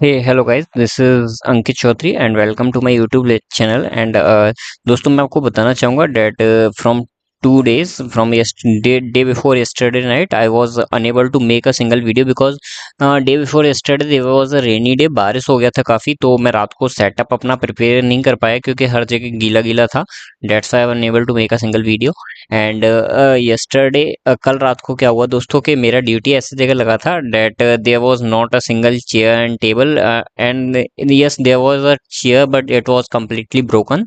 Hello guys, this is Ankit Chaudhary and welcome to my YouTube channel and दोस्तों मैं आपको बताना चाहूँगा that from 2 days from day before yesterday night I was unable to make a single video because day before yesterday there was a rainy day। बारिश हो गया था काफ़ी, तो मैं रात को सेटअप अपना प्रिपेयर नहीं कर पाया क्योंकि हर जगह गीला गीला था। That's I unable to make a single video and yesterday कल रात को क्या हुआ दोस्तों कि मेरा ड्यूटी ऐसी जगह लगा था that there was not a single chair and table and yes there was a chair but it was completely broken.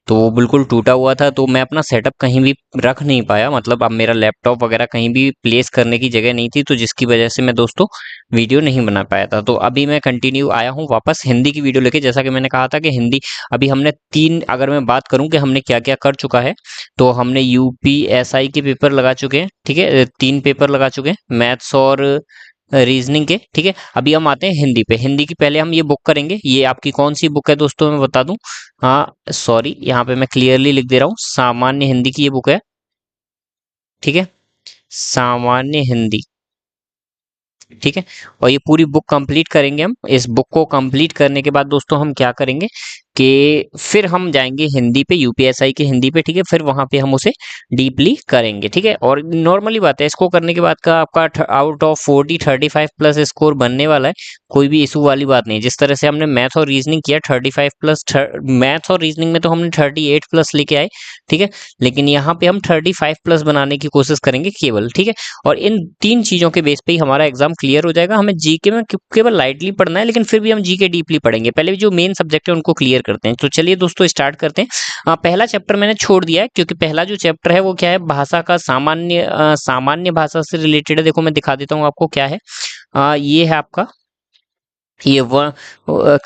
तो वो बिल्कुल टूटा हुआ था, तो मैं अपना सेटअप कहीं भी रख नहीं पाया, मतलब अब मेरा लैपटॉप वगैरह कहीं भी प्लेस करने की जगह नहीं थी, तो जिसकी वजह से मैं दोस्तों वीडियो नहीं बना पाया था। तो अभी मैं कंटिन्यू आया हूँ वापस हिंदी की वीडियो लेके। जैसा कि मैंने कहा था कि हिंदी अभी हमने तीन, अगर मैं बात करूं कि हमने क्या क्या कर चुका है, तो हमने यूपीएसआई के पेपर लगा चुके हैं, ठीक है, 3 पेपर लगा चुके हैं, मैथ्स और रीजनिंग के। ठीक है, अभी हम आते हैं हिंदी पे। हिंदी की पहले हम ये बुक करेंगे। ये आपकी कौन सी बुक है दोस्तों, मैं बता दूं। हाँ सॉरी, यहाँ पे मैं क्लियरली लिख दे रहा हूँ, सामान्य हिंदी की ये बुक है। ठीक है, सामान्य हिंदी। ठीक है, और ये पूरी बुक कंप्लीट करेंगे हम। इस बुक को कंप्लीट करने के बाद दोस्तों हम क्या करेंगे कि फिर हम जाएंगे हिंदी पे, यूपीएसआई की हिंदी पे। ठीक है, फिर वहां पे हम उसे डीपली करेंगे। ठीक है, और नॉर्मली बात है, इसको करने के बाद का आपका आउट ऑफ 40 35 प्लस स्कोर बनने वाला है। कोई भी इशू वाली बात नहीं। जिस तरह से हमने मैथ और रीजनिंग किया 35 प्लस, मैथ और रीजनिंग में तो हमने 38 प्लस लेके आए। ठीक है, लेकिन यहाँ पे हम 35 प्लस बनाने की कोशिश करेंगे केवल। ठीक है, और इन तीन चीजों के बेस पे ही हमारा एग्जाम क्लियर हो जाएगा। हमें जीके में केवल लाइटली पढ़ना है, लेकिन फिर भी हम जीके डीपली पढ़ेंगे। पहले जो मेन सब्जेक्ट है उनको क्लियर करते हैं। तो चलिए दोस्तों स्टार्ट करते हैं। पहला चैप्टर मैंने छोड़ दिया है क्योंकि पहला जो चैप्टर है वो क्या है, भाषा का सामान्य, सामान्य भाषा से रिलेटेड है। देखो मैं दिखा देता हूँ आपको क्या है। ये है आपका, ये व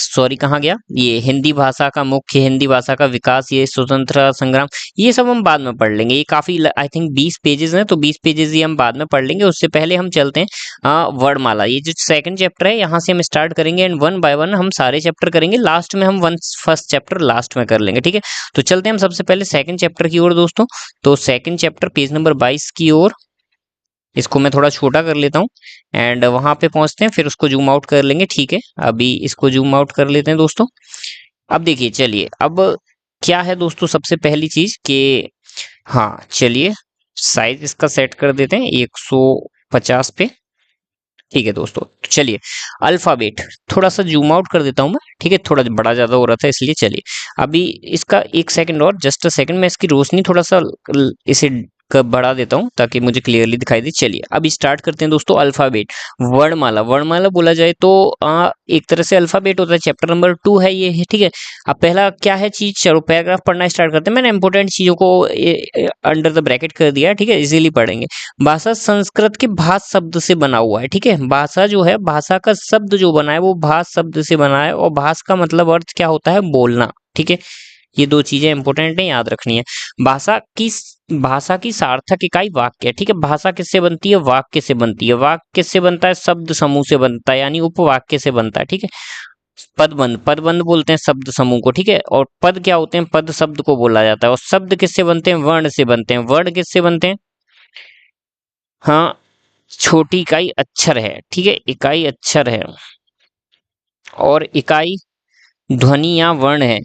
सॉरी कहाँ गया, ये हिंदी भाषा का मुख्य, हिंदी भाषा का विकास, ये स्वतंत्रता संग्राम, ये सब हम बाद में पढ़ लेंगे। ये काफी आई थिंक 20 पेजेस हैं, तो 20 पेजेस ही हम बाद में पढ़ लेंगे। उससे पहले हम चलते हैं वर्णमाला। ये जो सेकंड चैप्टर है यहाँ से हम स्टार्ट करेंगे एंड वन बाय वन हम सारे चैप्टर करेंगे। लास्ट में हम वन फर्स्ट चैप्टर लास्ट में कर लेंगे। ठीक है, तो चलते हैं हम सबसे पहले सेकंड चैप्टर की ओर दोस्तों। तो सेकंड चैप्टर पेज नंबर 22 की ओर। इसको मैं थोड़ा छोटा कर लेता हूँ एंड वहां पे पहुंचते हैं, फिर उसको जूम आउट कर लेंगे। ठीक है, अभी इसको जूम आउट कर लेते हैं दोस्तों। अब देखिए, चलिए अब क्या है दोस्तों, सबसे पहली चीज कि हाँ चलिए साइज इसका सेट कर देते हैं 150 पे। ठीक है दोस्तों, तो चलिए अल्फाबेट थोड़ा सा जूम आउट कर देता हूं मैं। ठीक है, थोड़ा बड़ा ज्यादा हो रहा था इसलिए। चलिए अभी इसका एक सेकंड और, जस्ट अ सेकंड, मैं इसकी रोशनी थोड़ा सा इसे बढ़ा देता हूं ताकि मुझे क्लियरली दिखाई दे। चलिए अब स्टार्ट करते हैं दोस्तों। अल्फाबेट, वर्णमाला। वर्णमाला बोला जाए तो एक तरह से अल्फाबेट होता है। चैप्टर नंबर 2 है ये है। ठीक है, अब पहला क्या है चीज, चलो पैराग्राफ पढ़ना स्टार्ट करते हैं। मैंने इंपोर्टेंट चीजों को अंडर द ब्रैकेट कर दिया है। ठीक है, इजीली पढ़ेंगे। भाषा संस्कृत के भाष शब्द से बना हुआ है। ठीक है, भाषा जो है, भाषा का शब्द जो बना है वो भाष शब्द से बना है, और भाष का मतलब अर्थ क्या होता है, बोलना। ठीक है, ये दो चीजें इंपॉर्टेंट है, याद रखनी है। भाषा की सार्थक इकाई वाक्य है। ठीक है, भाषा किससे बनती है, वाक्य से बनती है। वाक्य किससे बनता है, शब्द समूह से बनता है, यानी उपवाक्य से बनता है। ठीक है, पदबंध, पदबंध बोलते हैं शब्द समूह को। ठीक है, और पद क्या होते हैं, पद शब्द को बोला जाता है। और शब्द किससे बनते हैं, वर्ण से बनते हैं। वर्ण किससे बनते हैं, हाँ, छोटी इकाई अक्षर है। ठीक है, इकाई अक्षर है, और इकाई ध्वनि या वर्ण है।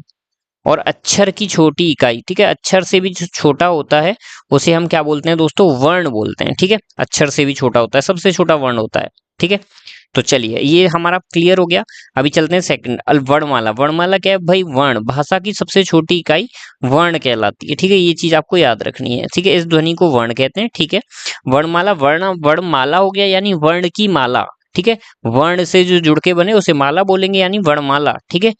और अक्षर की छोटी इकाई, ठीक है, अक्षर से भी जो छोटा होता है उसे हम क्या बोलते हैं दोस्तों, वर्ण बोलते हैं। ठीक है, अक्षर से भी छोटा होता है, सबसे छोटा वर्ण होता है। ठीक है, तो चलिए ये हमारा क्लियर हो गया। अभी चलते हैं सेकंड, वर्णमाला। वर्णमाला क्या है भाई, वर्ण, भाषा की सबसे छोटी इकाई वर्ण कहलाती है। ठीक है, ये चीज आपको याद रखनी है। ठीक है, इस ध्वनि को वर्ण कहते हैं। ठीक है, वर्णमाला, वर्ण वर्णमाला हो गया यानी वर्ण की माला। ठीक है, वर्ण से जो जुड़ के बने उसे माला बोलेंगे, यानी वर्णमाला। ठीक है,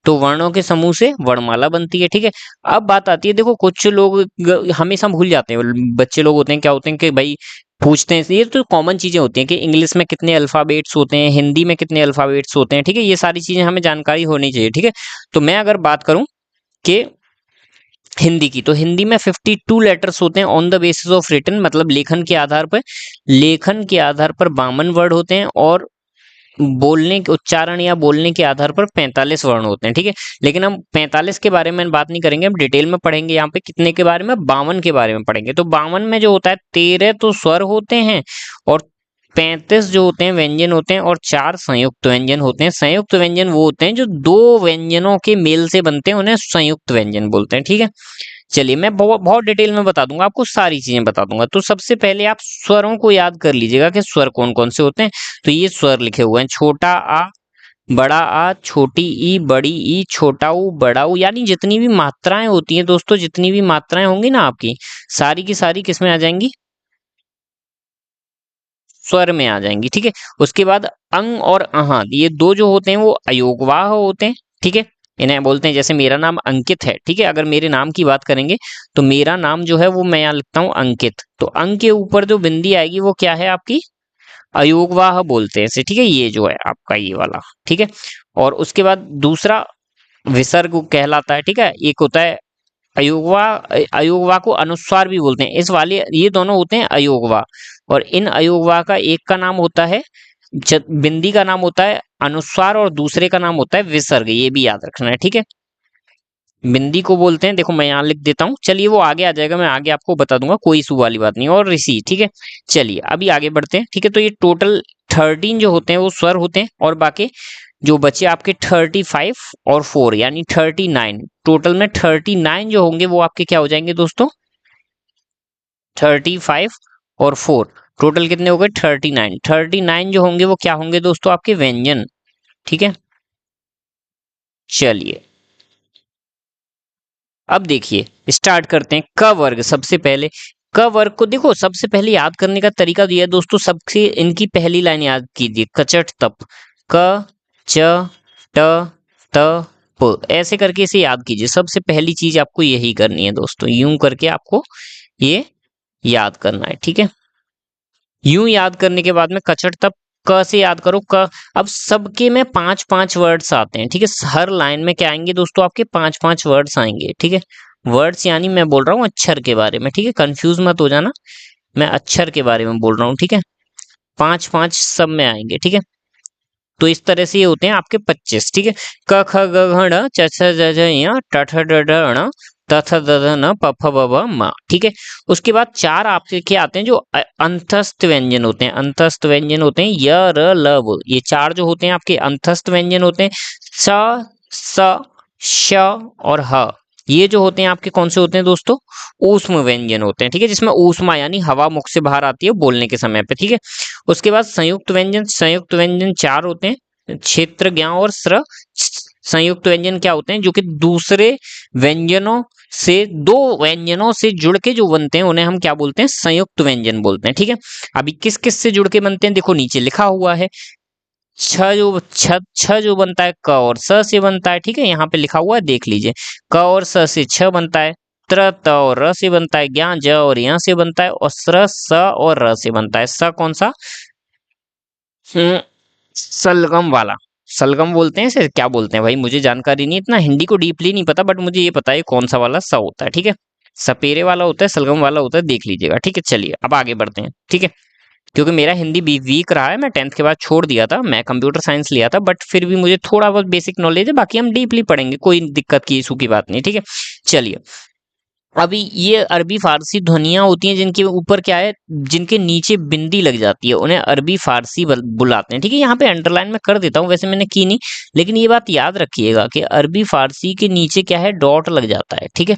तो वर्णों के समूह से वर्णमाला बनती है। ठीक है, अब बात आती है, देखो कुछ लोग हमेशा भूल जाते हैं, बच्चे लोग होते हैं, क्या होते हैं कि भाई पूछते हैं, ये तो कॉमन चीजें होती हैं कि इंग्लिश में कितने अल्फाबेट्स होते हैं, हिंदी में कितने अल्फाबेट्स होते हैं। ठीक है, ये सारी चीजें हमें जानकारी होनी चाहिए। ठीक है, तो मैं अगर बात करूं कि हिंदी की, तो हिंदी में 52 लेटर्स होते हैं on the basis of written, मतलब लेखन के आधार पर। लेखन के आधार पर 52 वर्ड होते हैं, और बोलने के उच्चारण या बोलने के आधार पर 45 वर्ण होते हैं। ठीक है, लेकिन हम 45 के बारे में बात नहीं करेंगे, हम डिटेल में पढ़ेंगे। यहाँ पे कितने के बारे में, 52 के बारे में पढ़ेंगे। तो 52 में जो होता है 13 तो स्वर होते हैं, और 35 जो होते हैं व्यंजन होते हैं और 4 संयुक्त व्यंजन होते हैं। संयुक्त व्यंजन वो होते हैं जो दो व्यंजनों के मेल से बनते हैं, उन्हें संयुक्त व्यंजन बोलते हैं। ठीक है, चलिए मैं बहुत बहुत डिटेल में बता दूंगा, आपको सारी चीजें बता दूंगा। तो सबसे पहले आप स्वरों को याद कर लीजिएगा कि स्वर कौन कौन से होते हैं। तो ये स्वर लिखे हुए हैं, छोटा आ, बड़ा आ, छोटी ई, बड़ी ई, छोटा ऊ, बड़ा ऊ, यानी जितनी भी मात्राएं होती हैं दोस्तों, जितनी भी मात्राएं होंगी ना आपकी, सारी की सारी किस में आ जाएंगी? स्वर में आ जाएंगी। ठीक है, उसके बाद अंग और अहा, ये दो जो होते हैं वो अयोगवाह होते हैं। ठीक है, इन्हें बोलते हैं, जैसे मेरा नाम अंकित है। ठीक है, अगर मेरे नाम की बात करेंगे तो मेरा नाम जो है वो मैं यहाँ लिखता हूँ अंकित, तो अंक के ऊपर जो बिंदी आएगी वो क्या है आपकी? अयोगवाह बोलते हैं इसे। ठीक है, ये जो है आपका ये वाला। ठीक है, और उसके बाद दूसरा विसर्ग कहलाता है। ठीक है, एक होता है अयोगवा, अयोगवा को अनुस्वार भी बोलते हैं। इस वाले ये दोनों होते हैं अयोगवा, और इन अयोगवा का एक का नाम होता है बिंदी का नाम होता है अनुस्वार और दूसरे का नाम होता है विसर्ग, ये भी याद रखना है। ठीक है, बिंदी को बोलते हैं, देखो मैं यहाँ लिख देता हूँ, चलिए वो आगे आ जाएगा, मैं आगे आपको बता दूंगा, कोई इशू वाली बात नहीं। और ऋषि, ठीक है, चलिए अभी आगे बढ़ते हैं। ठीक है, तो ये टोटल 13 जो होते हैं वो स्वर होते हैं, और बाकी जो बचे आपके 35 और 4 यानी 39, टोटल में 39 जो होंगे वो आपके क्या हो जाएंगे दोस्तों? 35 और 4 टोटल कितने हो गए? 39। 39 जो होंगे वो क्या होंगे दोस्तों? आपके व्यंजन। ठीक है, चलिए अब देखिए स्टार्ट करते हैं। क वर्ग, सबसे पहले क वर्ग को देखो, सबसे पहले याद करने का तरीका दिया है दोस्तों, सबसे इनकी पहली लाइन याद कीजिए, कचट तप, क च ट त प, ऐसे करके इसे याद कीजिए। सबसे पहली चीज आपको यही करनी है दोस्तों, यूं करके आपको ये याद करना है। ठीक है, यूं याद करने के बाद में कचट तप, क से याद करो क। अब सबके में 5-5 वर्ड्स आते हैं। ठीक है, हर लाइन में क्या आएंगे दोस्तों? आपके 5-5 वर्ड्स आएंगे। ठीक है, वर्ड्स यानी मैं बोल रहा हूँ अक्षर के बारे में। ठीक है, कंफ्यूज मत हो जाना, मैं अक्षर के बारे में बोल रहा हूँ। ठीक है, 5-5 सब में आएंगे। ठीक है, तो इस तरह से ये होते हैं आपके 25। ठीक है, क ख ग घ ङ च छ ज झ ञ ट ठ ड ढ ण त थ द ध न प फ ब भ म। ठीक है, उसके बाद 4 आपके क्या आते हैं जो अंतस्थ व्यंजन होते हैं। अंतस्थ व्यंजन होते हैं य र ल व, ये 4 जो होते हैं आपके अंतस्थ व्यंजन होते हैं। स स श और ह, ये जो होते हैं आपके कौन से होते हैं दोस्तों? ऊष्म व्यंजन होते हैं। ठीक है, जिसमें ऊष्मा यानी हवा मुख से बाहर आती है बोलने के समय पे। ठीक है, उसके बाद संयुक्त व्यंजन, संयुक्त व्यंजन 4 होते हैं, क्षेत्र, ज्ञ और स्र। संयुक्त व्यंजन क्या होते हैं? जो कि दूसरे व्यंजनों से, दो व्यंजनों से जुड़ के जो बनते हैं उन्हें हम क्या बोलते हैं? संयुक्त व्यंजन बोलते हैं। ठीक है, अभी किस किस से जुड़ के बनते हैं देखो नीचे लिखा हुआ है। छ जो बनता है क और स से बनता है। ठीक है, यहाँ पे लिखा हुआ है देख लीजिए, क और स से छ बनता है, त्र त और र से बनता है, ज्ञ ज और य से बनता है, और स्र स और र से बनता है। स कौन सा? सलगम वाला, सलगम बोलते हैं इसे, क्या बोलते हैं भाई मुझे जानकारी नहीं, इतना हिंदी को डीपली नहीं पता, बट मुझे ये पता है कौन सा वाला स होता है। ठीक है, सपेरे वाला होता है, सलगम वाला होता है, देख लीजिएगा। ठीक है, चलिए अब आगे बढ़ते हैं। ठीक है, क्योंकि मेरा हिंदी भी वीक रहा है, मैं 10th के बाद छोड़ दिया था, मैं कंप्यूटर साइंस लिया था, बट फिर भी मुझे थोड़ा बहुत बेसिक नॉलेज है, बाकी हम डीपली पढ़ेंगे, कोई दिक्कत की इशू की बात नहीं। ठीक है, चलिए अभी ये अरबी फारसी ध्वनियां होती हैं जिनके ऊपर क्या है, जिनके नीचे बिंदी लग जाती है, उन्हें अरबी फारसी बुलाते हैं। ठीक है, यहाँ पे अंडरलाइन में कर देता हूँ, वैसे मैंने की नहीं, लेकिन ये बात याद रखिएगा कि अरबी फारसी के नीचे क्या है, डॉट लग जाता है। ठीक है,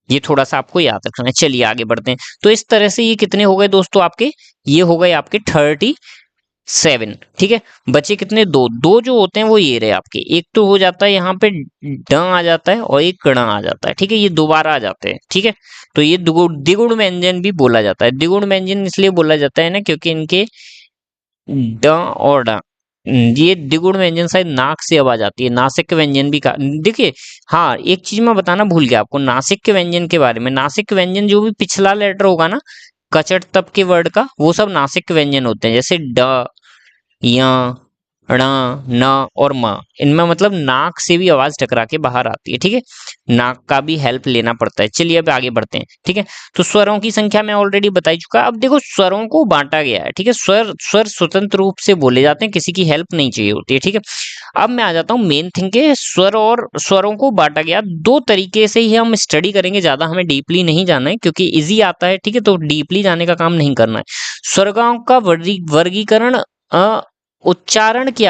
ये थोड़ा सा आपको याद रखना है। चलिए आगे बढ़ते हैं। तो इस तरह से ये कितने हो गए दोस्तों आपके? ये हो गए आपके 37। ठीक है, बचे कितने? दो। दो जो होते हैं वो ये रहे आपके, एक तो हो जाता है यहाँ पे ड आ जाता है और एक ण आ जाता है। ठीक है, ये दोबारा आ जाते हैं। ठीक है, तो ये द्विगुण व्यंजन भी बोला जाता है। द्विगुण व्यंजन इसलिए बोला जाता है ना क्योंकि इनके ड और ड, ये द्विगुण व्यंजन शायद नाक से आवाज आती है। नासिक व्यंजन भी देखिए, हाँ एक चीज मैं बताना भूल गया आपको नासिक व्यंजन के बारे में। नासिक व्यंजन जो भी पिछला लेटर होगा ना कचट तप के वर्ड का, वो सब नासिक व्यंजन होते हैं, जैसे ड, य, ण, न और म, इनमें मतलब नाक से भी आवाज टकरा के बाहर आती है। ठीक है, नाक का भी हेल्प लेना पड़ता है। चलिए अब आगे बढ़ते हैं। ठीक है, तो स्वरों की संख्या मैं ऑलरेडी बता ही चुका। अब देखो स्वरों को बांटा गया है। ठीक है, स्वर स्वर स्वतंत्र रूप से बोले जाते हैं, किसी की हेल्प नहीं चाहिए होती है। ठीक है, अब मैं आ जाता हूँ मेन थिंग के, स्वर और स्वरों को बांटा गया दो तरीके से ही हम स्टडी करेंगे, ज्यादा हमें डीपली नहीं जाना है क्योंकि इजी आता है। ठीक है, तो डीपली जाने का काम नहीं करना है। स्वरों का वर्गीकरण उच्चारण के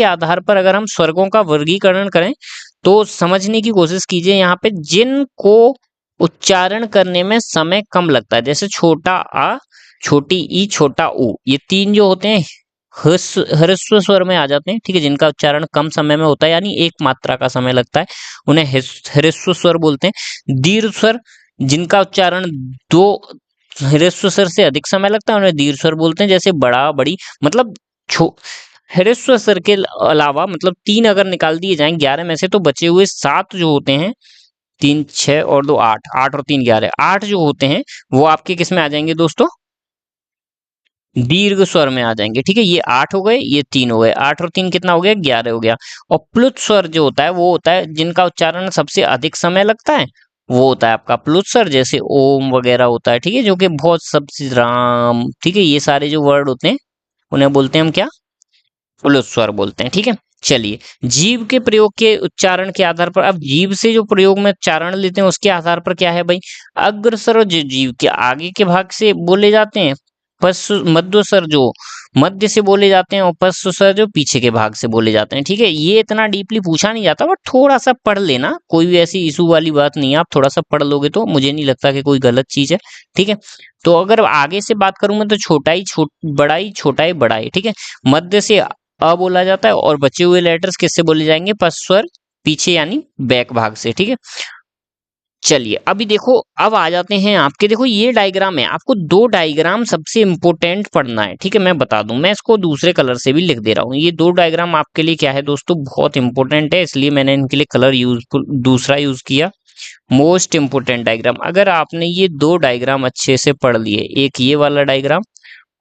आधार पर अगर हम स्वर्गों का वर्गीकरण करें तो समझने की कोशिश कीजिए यहाँ पे, जिनको उच्चारण करने में समय कम लगता है, जैसे छोटा आ, छोटी ई, छोटा ऊ, ये तीन जो होते हैं ह्रस्व स्वर में आ जाते हैं, ठीक है, जिनका उच्चारण कम समय में होता है, यानी एक मात्रा का समय लगता है, उन्हें ह्रस्व स्वर बोलते हैं। दीर्घ स्वर जिनका उच्चारण दो ह्रस्व स्वर से अधिक समय लगता है, उन्हें दीर्घ स्वर बोलते हैं, जैसे बड़ा, बड़ी, मतलब ह्रस्व स्वर के अलावा मतलब तीन अगर निकाल दिए जाएं 11 में से, तो बचे हुए 7 जो होते हैं, 3 6 और 2 8, 8 और 3 11, 8 जो होते हैं वो आपके किस में आ जाएंगे दोस्तों, दीर्घ स्वर में आ जाएंगे, ठीक है। ये 8 हो गए, ये 3 हो गए, 8 और 3 कितना हो गया, 11 हो गया। और प्लुत स्वर जो होता है वो होता है जिनका उच्चारण सबसे अधिक समय लगता है, वो होता है आपका प्लुत स्वर, जैसे ओम वगैरह होता है, ठीक है, जो कि बहुत सबसे राम, ठीक है, ये सारे जो वर्ड होते हैं उन्हें बोलते हैं हम क्या, प्लुत स्वर बोलते हैं, ठीक है। चलिए, जीव के प्रयोग के उच्चारण के आधार पर, अब जीव से जो प्रयोग में उच्चारण लेते हैं उसके आधार पर क्या है भाई, अग्रस्वर जो जीव के आगे के भाग से बोले जाते हैं, पश्चु मध्य स्वर जो मध्य से बोले जाते हैं, और पश्चु स्वर जो पीछे के भाग से बोले जाते हैं, ठीक है। ये इतना डीपली पूछा नहीं जाता, बट थोड़ा सा पढ़ लेना, कोई भी ऐसी इशू वाली बात नहीं है, आप थोड़ा सा पढ़ लोगे तो मुझे नहीं लगता कि कोई गलत चीज है, ठीक है। तो अगर आगे से बात करूं मैं तो छोटा ही बड़ा ही, छोटा ही बड़ा ही, ठीक है। मध्य से अ बोला जाता है, और बचे हुए लेटर्स किससे बोले जाएंगे, पश्च स्वर पीछे यानी बैक भाग से, ठीक है। चलिए अभी देखो, अब आ जाते हैं आपके, देखो ये डायग्राम है, आपको दो डायग्राम सबसे इंपॉर्टेंट पढ़ना है, ठीक है। मैं बता दूं, मैं इसको दूसरे कलर से भी लिख दे रहा हूँ, ये दो डायग्राम आपके लिए क्या है दोस्तों, बहुत इंपॉर्टेंट है, इसलिए मैंने इनके लिए कलर यूजफुल दूसरा यूज किया। मोस्ट इंपोर्टेंट डायग्राम, अगर आपने ये दो डायग्राम अच्छे से पढ़ लिए, एक ये वाला डायग्राम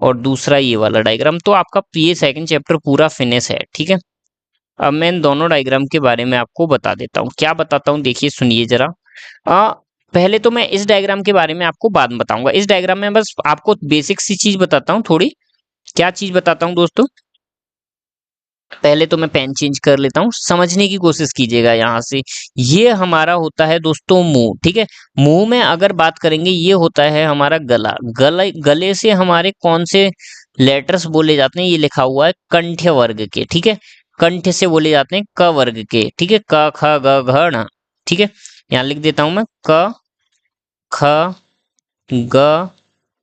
और दूसरा ये वाला डायग्राम, तो आपका ये सेकंड चैप्टर पूरा फिनिश है, ठीक है। अब मैं इन दोनों डायग्राम के बारे में आपको बता देता हूँ, क्या बताता हूँ, देखिए सुनिए जरा। आ, पहले तो मैं इस डायग्राम के बारे में आपको बाद में बताऊंगा, इस डायग्राम में बस आपको बेसिक सी चीज बताता हूँ थोड़ी। क्या चीज बताता हूँ दोस्तों, पहले तो मैं पेन चेंज कर लेता हूँ, समझने की कोशिश कीजिएगा यहाँ से। ये हमारा होता है दोस्तों मुंह, ठीक है। मुंह में अगर बात करेंगे, ये होता है हमारा गला, गले से हमारे कौन से लेटर्स बोले जाते हैं, ये लिखा हुआ है कंठ वर्ग के, ठीक है। कंठ से बोले जाते हैं क वर्ग के, ठीक है, क ख ग घ ण, ठीक है। यहाँ लिख देता हूं मैं, क ख ग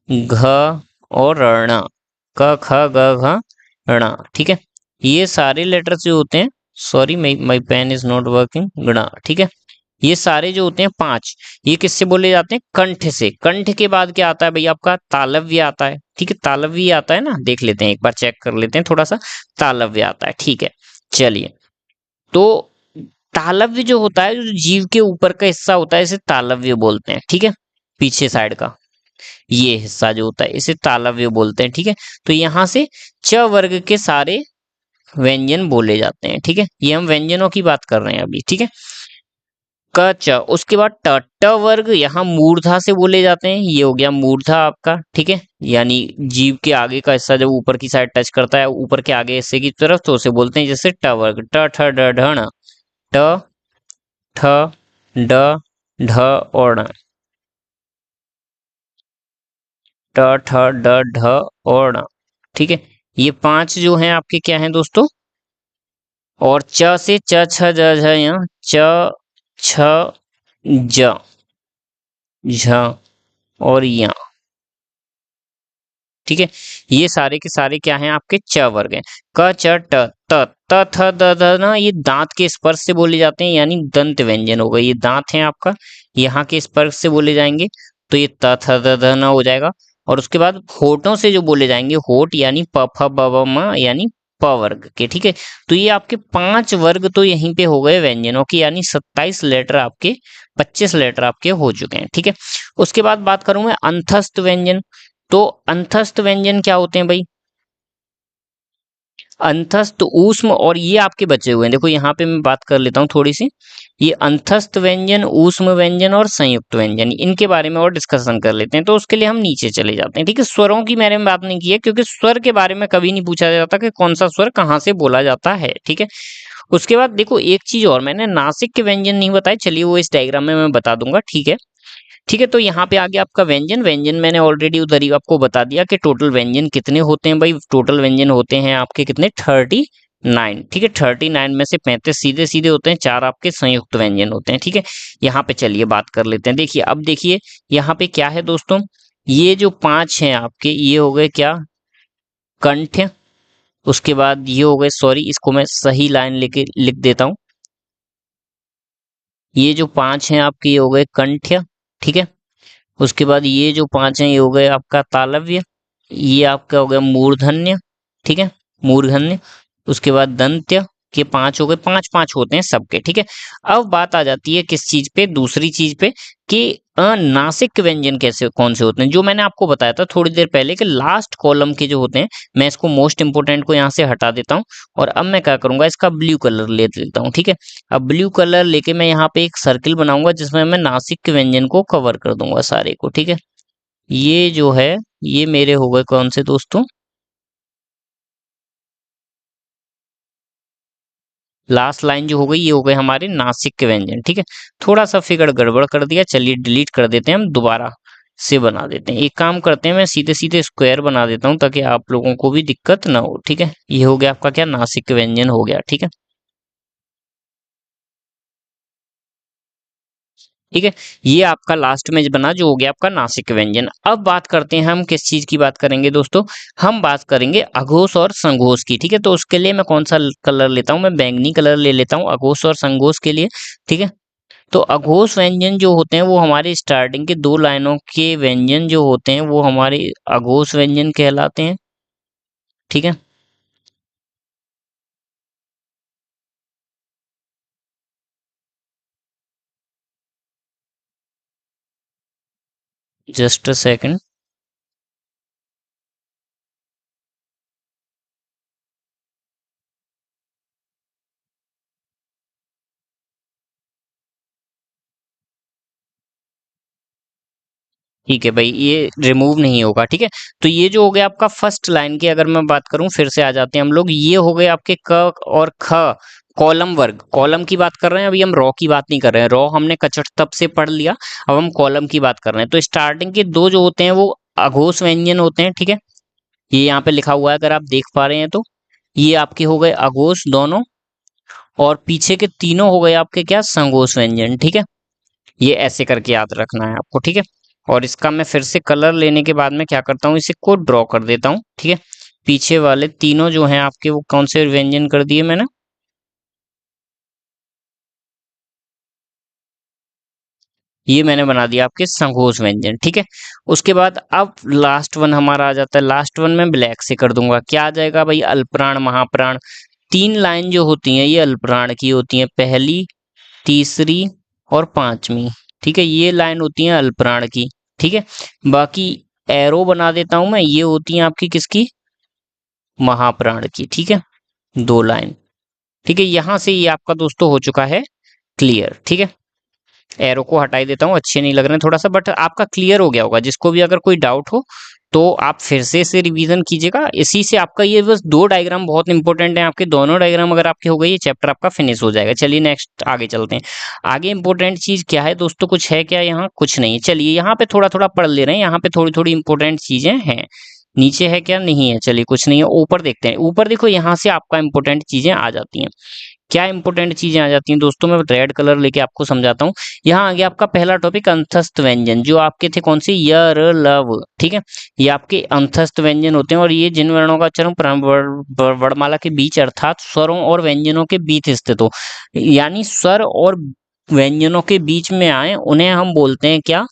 घ और ण, क ख ग घ ण, ठीक है। ये सारे लेटर्स जो होते हैं, sorry my pen is not working, गणा, ठीक है। ये सारे जो होते हैं 5, ये किससे बोले जाते हैं, कंठ से। कंठ के बाद क्या आता है भैया, आपका तालव्य आता है, ठीक है, तालव्य आता है ना, देख लेते हैं एक बार, चेक कर लेते हैं थोड़ा सा, तालव्य आता है, ठीक है। चलिए, तो तालव्य जो होता है, जो जीव के ऊपर का हिस्सा होता है, इसे तालव्य बोलते हैं, ठीक है। पीछे साइड का ये हिस्सा जो होता है इसे तालव्य बोलते हैं, ठीक है। तो यहाँ से च वर्ग के सारे व्यंजन बोले जाते हैं, ठीक है। ये हम व्यंजनों की बात कर रहे हैं अभी, ठीक है। क च, उसके बाद ट, ट वर्ग यहाँ मूर्धा से बोले जाते हैं, ये हो गया मूर्धा आपका, ठीक है, यानी जीव के आगे का हिस्सा जब ऊपर की साइड टच करता है, ऊपर के आगे हिस्से की तरफ, तो उसे बोलते हैं जैसे ट वर्ग। ट ठ ड ढ ण, ट ठ ड ढ और ण, ट ठ ड ढ और ण, ठीक है। ये 5 जो हैं आपके क्या हैं दोस्तों, और च से च छ ज झ य, च छ ज झ और य, ठीक है। ये सारे के सारे क्या हैं आपके च वर्ग हैं। क च ट त, त थ द ध न, ये दांत के स्पर्श से बोले जाते हैं, यानी दंत व्यंजन हो गए, ये दांत हैं आपका, यहाँ के स्पर्श से बोले जाएंगे, तो ये त थ द ध न हो जाएगा। और उसके बाद होठों से जो बोले जाएंगे, होठ यानी प फ ब भ म, यानी प वर्ग के, ठीक है। तो ये आपके 5 वर्ग तो यहीं पे हो गए व्यंजनों की, यानी 27 लेटर आपके, 25 लेटर आपके हो चुके हैं, ठीक है। उसके बाद बात करूं मैं अंतस्थ व्यंजन, तो अंतस्थ व्यंजन क्या होते हैं भाई, अंतस्थ, ऊष्म, और ये आपके बचे हुए हैं, देखो यहाँ पे मैं बात कर लेता हूँ थोड़ी सी, ये अंतस्थ व्यंजन, ऊष्म व्यंजन और संयुक्त व्यंजन, इनके बारे में और डिस्कशन कर लेते हैं। तो उसके लिए हम नीचे चले जाते हैं, ठीक है। स्वरों की मैंने बात नहीं की है, क्योंकि स्वर के बारे में कभी नहीं पूछा जाता कि कौन सा स्वर कहाँ से बोला जाता है, ठीक है। उसके बाद देखो एक चीज और, मैंने नासिक के व्यंजन नहीं बताए, चलिए वो इस डायग्राम में मैं बता दूंगा, ठीक है। ठीक है। तो यहाँ पे आ गया आपका व्यंजन। व्यंजन मैंने ऑलरेडी उधर ही आपको बता दिया कि टोटल व्यंजन कितने होते हैं भाई। टोटल व्यंजन होते हैं आपके कितने, 39। ठीक है, 39 में से 35 सीधे सीधे होते हैं, 4 आपके संयुक्त व्यंजन होते हैं। ठीक है, यहाँ पे चलिए बात कर लेते हैं। देखिए अब देखिए यहाँ पे क्या है दोस्तों, ये जो 5 हैं आपके, ये हो गए क्या, कंठ। उसके बाद ये हो गए, सॉरी इसको मैं सही लाइन लेके लिख देता हूँ, ये जो 5 हैं आपके ये हो गए कंठ्य। ठीक है, उसके बाद ये जो 5 हैं ये हो गए आपका तालव्य, ये आपका हो गया मूर्धन्य। ठीक है, मूर्धन्य। उसके बाद दंत्य के 5 हो गए, 5 5 होते हैं सबके। ठीक है, अब बात आ जाती है किस चीज पे, दूसरी चीज पे, कि नासिक व्यंजन कैसे कौन से होते हैं, जो मैंने आपको बताया था थोड़ी देर पहले कि लास्ट कॉलम के जो होते हैं, मैं इसको मोस्ट इंपोर्टेंट को यहाँ से हटा देता हूँ और अब मैं क्या करूंगा, इसका ब्लू कलर ले लेता हूँ। ठीक है, अब ब्लू कलर लेके मैं यहाँ पे एक सर्किल बनाऊंगा जिसमें मैं नासिक के व्यंजन को कवर कर दूंगा सारे को। ठीक है, ये जो है ये मेरे हो गए कौन से दोस्तों, लास्ट लाइन जो हो गई ये हो गए हमारे नासिक के व्यंजन। ठीक है, थोड़ा सा फिगर गड़बड़ कर दिया, चलिए डिलीट कर देते हैं, हम दोबारा से बना देते हैं। एक काम करते हैं, मैं सीधे सीधे स्क्वायर बना देता हूँ ताकि आप लोगों को भी दिक्कत ना हो। ठीक है, ये हो गया आपका क्या, नासिक के व्यंजन हो गया। ठीक है, ठीक है, ये आपका लास्ट में बना जो हो गया आपका नासिक व्यंजन। अब बात करते हैं हम किस चीज की बात करेंगे दोस्तों, हम बात करेंगे अघोष और संघोष की। ठीक है, तो उसके लिए मैं कौन सा कलर लेता हूँ, मैं बैंगनी कलर ले लेता हूँ अघोष और संघोष के लिए। ठीक है, तो अघोष व्यंजन जो होते हैं वो हमारे स्टार्टिंग के 2 लाइनों के व्यंजन जो होते हैं वो हमारे अघोष व्यंजन कहलाते हैं। ठीक है, जस्ट अ सेकंड। ठीक है भाई, ये रिमूव नहीं होगा। ठीक है, तो ये जो हो गया आपका फर्स्ट लाइन की, अगर मैं बात करूं, फिर से आ जाते हैं हम लोग, ये हो गए आपके क और ख, कॉलम वर्ग। कॉलम की बात कर रहे हैं, अभी हम रॉ की बात नहीं कर रहे हैं, रॉ हमने कचट तब से पढ़ लिया, अब हम कॉलम की बात कर रहे हैं। तो स्टार्टिंग के 2 जो होते हैं वो अघोष व्यंजन होते हैं। ठीक है, ये यहाँ पे लिखा हुआ है अगर आप देख पा रहे हैं तो, ये आपके हो गए अघोष दोनों, और पीछे के तीनों हो गए आपके क्या, संघोष व्यंजन। ठीक है, ये ऐसे करके याद रखना है आपको। ठीक है, और इसका मैं फिर से कलर लेने के बाद में क्या करता हूँ, इसे को ड्रॉ कर देता हूँ। ठीक है, पीछे वाले तीनों जो हैं आपके वो कौन से व्यंजन कर दिए मैंने, ये मैंने बना दिया आपके संघोष व्यंजन। ठीक है, उसके बाद अब लास्ट वन हमारा आ जाता है, लास्ट वन में ब्लैक से कर दूंगा, क्या आ जाएगा भाई, अल्पप्राण महाप्राण। 3 लाइन जो होती हैं ये अल्पप्राण की होती हैं, पहली, तीसरी और 5वीं। ठीक है, ये लाइन होती है अल्पप्राण की। ठीक है, बाकी एरो बना देता हूं मैं, ये होती है आपकी किसकी, महाप्राण की। ठीक है, 2 लाइन। ठीक है, यहां से ये आपका दोस्तों हो चुका है क्लियर। ठीक है, एरो को हटाई देता हूँ, अच्छे नहीं लग रहे हैं थोड़ा सा, बट आपका क्लियर हो गया होगा। जिसको भी अगर कोई डाउट हो तो आप फिर से इसे रिवीजन कीजिएगा। इसी से आपका ये बस 2 डायग्राम बहुत इंपॉर्टेंट हैं आपके, दोनों डायग्राम अगर आपके हो गए ये चैप्टर आपका फिनिश हो जाएगा। चलिए नेक्स्ट आगे चलते हैं। आगे इंपॉर्टेंट चीज क्या है दोस्तों, कुछ है क्या यहाँ, कुछ नहीं है। चलिए यहाँ पे थोड़ा थोड़ा पढ़ ले रहे हैं, यहाँ पे थोड़ी थोड़ी इंपॉर्टेंट चीजें हैं। नीचे है क्या, नहीं है, चलिए कुछ नहीं है। ऊपर देखते हैं, ऊपर देखो, यहाँ से आपका इंपॉर्टेंट चीजें आ जाती हैं। क्या इंपॉर्टेंट चीजें आ जाती हैं दोस्तों, मैं रेड कलर लेके आपको समझाता हूँ। यहाँ आ गया आपका पहला टॉपिक, अंतस्थ व्यंजन, जो आपके थे कौन से, य र लव। ठीक है, ये आपके अंतस्थ व्यंजन होते हैं, और ये जिन वर्णों का उच्चारण वर्णमाला के बीच अर्थात स्वरों और व्यंजनों के बीच स्थित हो, यानी स्वर और व्यंजनों के बीच में आए, उन्हें हम बोलते हैं क्या,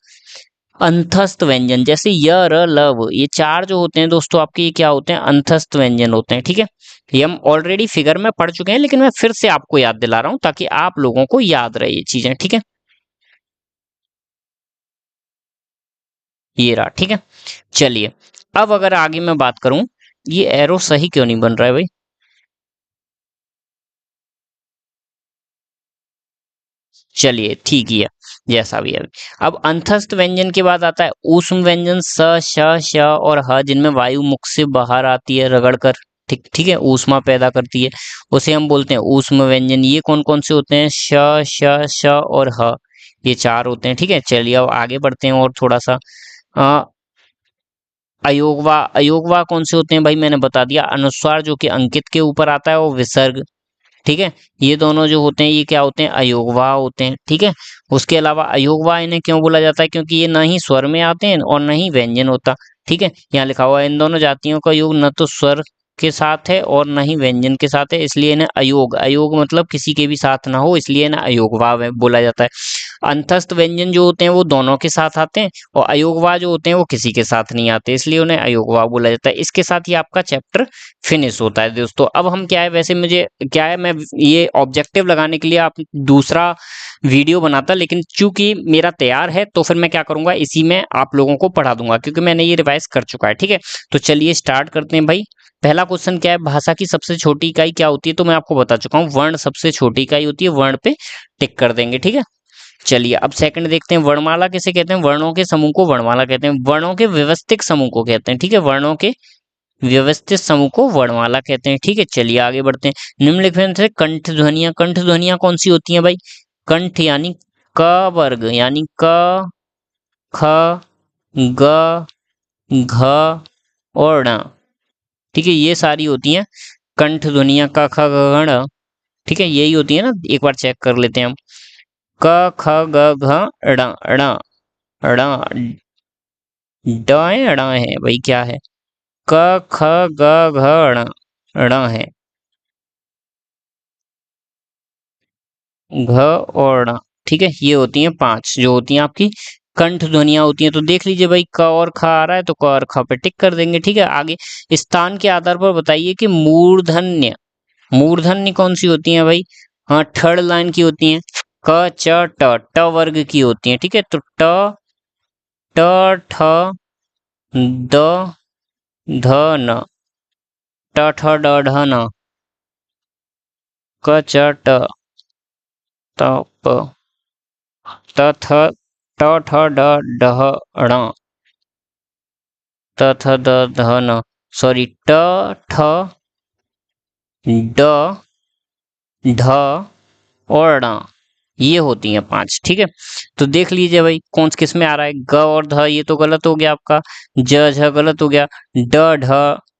अंतस्थ व्यंजन। जैसे य र लव, ये 4 जो होते हैं दोस्तों आपके, ये क्या होते हैं, अंतस्थ व्यंजन होते हैं। ठीक है, ये हम ऑलरेडी फिगर में पढ़ चुके हैं, लेकिन मैं फिर से आपको याद दिला रहा हूं ताकि आप लोगों को याद रहे ये चीजें। ठीक है, ये रहा। ठीक है, चलिए अब अगर आगे मैं बात करूं, ये एरो सही क्यों नहीं बन रहा है भाई, चलिए ठीक ही है, जैसा भी है। अब अंतस्थ व्यंजन के बाद आता है ऊष्म व्यंजन, स, श, श और ह, जिनमें वायु मुख से बाहर आती है रगड़ कर। ठीक ठीक है, ऊष्मा पैदा करती है, उसे हम बोलते हैं ऊष्म व्यंजन। ये कौन कौन से होते हैं, श, श, श और ह। ये 4 होते हैं। ठीक है, चलिए अब आगे बढ़ते हैं और थोड़ा सा। अ, अयोगवा, अयोगवा कौन से होते हैं भाई, मैंने बता दिया, अनुस्वार जो कि अंकित के ऊपर आता है, और विसर्ग। ठीक है, ये दोनों जो होते हैं ये क्या होते हैं, अयोगवा होते हैं। ठीक है, उसके अलावा अयोगवा इन्हें क्यों बोला जाता है, क्योंकि ये ना ही स्वर में आते हैं और ना ही व्यंजन होता। ठीक है, यहाँ लिखा हुआ है इन दोनों जातियों का योग न तो स्वर के साथ है और न ही व्यंजन के साथ है, इसलिए इन्हें अयोग, अयोग मतलब किसी के भी साथ ना हो, इसलिए इन्हें अयोगवा बोला जाता है। अंतस्थ व्यंजन जो होते हैं वो दोनों के साथ आते हैं, और अयोगवा जो होते हैं वो किसी के साथ नहीं आते, इसलिए उन्हें अयोगवा बोला जाता है। इसके साथ ही आपका चैप्टर फिनिश होता है दोस्तों। अब हम क्या है, वैसे मुझे क्या है, मैं ये ऑब्जेक्टिव लगाने के लिए आप दूसरा वीडियो बनाता, लेकिन चूंकि मेरा तैयार है तो फिर मैं क्या करूंगा, इसी में आप लोगों को पढ़ा दूंगा, क्योंकि मैंने ये रिवाइज कर चुका है। ठीक है, तो चलिए स्टार्ट करते हैं भाई। पहला क्वेश्चन क्या है, भाषा की सबसे छोटी इकाई क्या होती है, तो मैं आपको बता चुका हूँ, वर्ण सबसे छोटी इकाई होती है, वर्ण पे टिक कर देंगे। ठीक है, चलिए अब सेकंड देखते हैं, वर्णमाला किसे कहते हैं, वर्णों के समूह को वर्णमाला कहते हैं, वर्णों के व्यवस्थित समूह को कहते हैं। ठीक है, वर्णों के व्यवस्थित समूह को वर्णमाला कहते हैं। ठीक है, चलिए आगे बढ़ते हैं। निम्नलिखित में से कंठ ध्वनियां, कंठ ध्वनियां कौन सी होती हैं भाई, कंठ यानी क वर्ग, यानी क, ख, ग, घ और ण। ठीक है, ये सारी होती हैं कंठ ध्वनियां, क ख ग घ ण। ठीक है, यही होती है ना, एक बार चेक कर लेते हैं हम। क ख ग घ ण, ण, ण, ड है, ण है भाई, क्या है, क ख ग घ ण, ण है, घ और ण। ठीक है, ये होती हैं 5 जो होती हैं आपकी कंठ ध्वनियां होती हैं। तो देख लीजिए भाई, क और ख आ रहा है तो क और ख पे टिक कर देंगे। ठीक है, आगे स्थान के आधार पर बताइए कि मूर्धन्य, मूर्धन्य कौन सी होती है भाई, हाँ थर्ड लाइन की होती हैं, क च ट, ट वर्ग की होती हैं। ठीक है, तो ट, ट, ठ, द, ध, न, ट ठ ड ढ न, क च ट, त प, त थ, ट ठ ड ढ ण, त थ द ध न, सॉरी ट ठ ड ढ और ण, ये होती हैं 5। ठीक है, तो देख लीजिए भाई कौन किस में आ रहा है, ग और ध, ये तो गलत हो गया आपका, ज झ गलत हो गया, ड ढ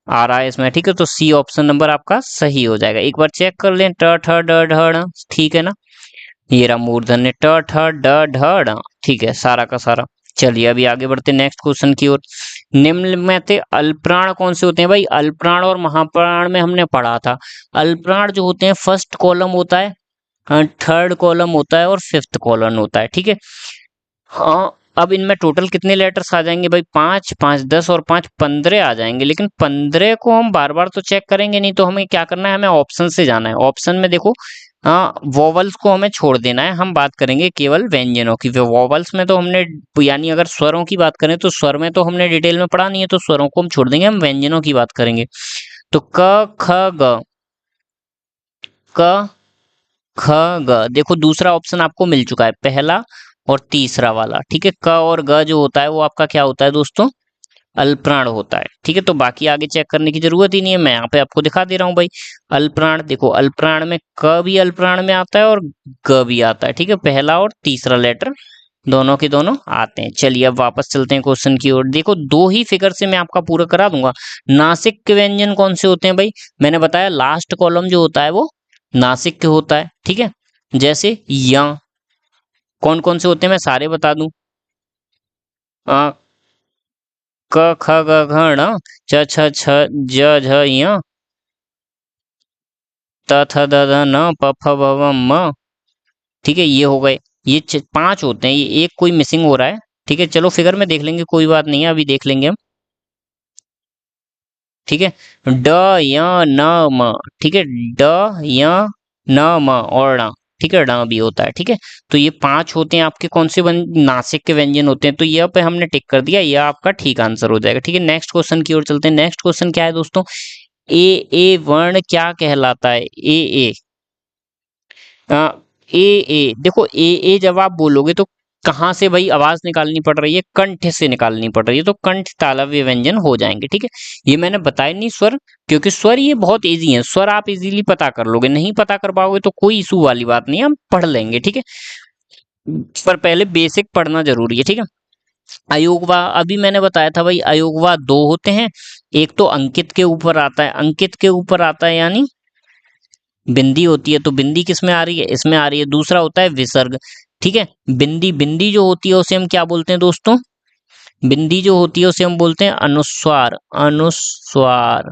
आ रहा है इसमें। ठीक है, तो सी ऑप्शन नंबर आपका सही हो जाएगा। एक बार चेक कर लें, ट ठ ड ढ ण, ठीक है ना, ये रहा मूर्धन्य ट ठ ड ढ ण। ठीक है, सारा का सारा। चलिए अभी आगे बढ़ते नेक्स्ट क्वेश्चन की ओर। निम्न में से अल्पप्राण कौन से होते हैं भाई, अल्पप्राण और महाप्राण में हमने पढ़ा था। अल्पप्राण जो होते हैं फर्स्ट कॉलम होता है, थर्ड कॉलम होता है और फिफ्थ कॉलम होता है। ठीक है, हाँ अब इनमें टोटल कितने लेटर्स आ जाएंगे भाई, 5 5 10 और 5 15 आ जाएंगे। लेकिन 15 को हम बार बार तो चेक करेंगे नहीं, तो हमें क्या करना है, हमें ऑप्शन से जाना है। ऑप्शन में देखो, हाँ वोवल्स को हमें छोड़ देना है, हम बात करेंगे केवल व्यंजनों की। वोवल्स में तो हमने, यानी अगर स्वरों की बात करें तो स्वर में तो हमने डिटेल में पढ़ा नहीं है, तो स्वरों को हम छोड़ देंगे, हम व्यंजनों की बात करेंगे। तो क ख ग, क ख ग, देखो दूसरा ऑप्शन आपको मिल चुका है, पहला और तीसरा वाला। ठीक है, क और ग जो होता है वो आपका क्या होता है दोस्तों, अल्पप्राण होता है। ठीक है, तो बाकी आगे चेक करने की जरूरत ही नहीं है, मैं यहाँ पे आपको दिखा दे रहा हूँ भाई। अल्पप्राण देखो, अल्पप्राण में क भी अल्पप्राण में आता है और ग भी आता है। ठीक है, पहला और तीसरा लेटर दोनों के दोनों आते हैं। चलिए अब वापस चलते हैं क्वेश्चन की ओर। देखो दो ही फिगर से मैं आपका पूरा करा दूंगा। नासिक के व्यंजन कौन से होते हैं भाई, मैंने बताया लास्ट कॉलम जो होता है वो नासिक के होता है। ठीक है, जैसे या, कौन कौन से होते हैं मैं सारे बता दूं, आ, क ख ग घ ण, च छ छ ज झ य, त थ द ध न, प फ ब भ म। ठीक है, ये हो गए, ये 5 होते हैं, ये एक कोई मिसिंग हो रहा है। ठीक है, चलो फिगर में देख लेंगे, कोई बात नहीं है, अभी देख लेंगे हम। ठीक है, ड य न म, ठीक है, ड य न म और ण। ठीक है, ण भी होता है। ठीक है, तो ये 5 होते हैं आपके कौन से नासिक के व्यंजन होते हैं, तो यह पे हमने टिक कर दिया, यह आपका ठीक आंसर हो जाएगा। ठीक है, नेक्स्ट क्वेश्चन की ओर चलते हैं। नेक्स्ट क्वेश्चन क्या है दोस्तों, ए ए वर्ण क्या कहलाता है, ए ए, आ, ए ए देखो, ए ए जब आप बोलोगे तो कहाँ से भाई आवाज निकालनी पड़ रही है, कंठ से निकालनी पड़ रही है, तो कंठ तालव्य व्यंजन हो जाएंगे। ठीक है, ये मैंने बताया नहीं स्वर, क्योंकि स्वर ये बहुत इजी है, स्वर आप इजीली पता कर लोगे, नहीं पता कर पाओगे तो कोई इशू वाली बात नहीं है, हम पढ़ लेंगे। ठीक है, पर पहले बेसिक पढ़ना जरूरी है, ठीक है। अयोगवा अभी मैंने बताया था भाई, अयोगवा दो होते हैं। एक तो अंकित के ऊपर आता है, अंकित के ऊपर आता है यानी बिंदी होती है, तो बिंदी किस में आ रही है, इसमें आ रही है। दूसरा होता है विसर्ग, ठीक है। बिंदी बिंदी जो होती है उसे हम क्या बोलते हैं दोस्तों, बिंदी जो होती है उसे हम बोलते हैं अनुस्वार, अनुस्वार।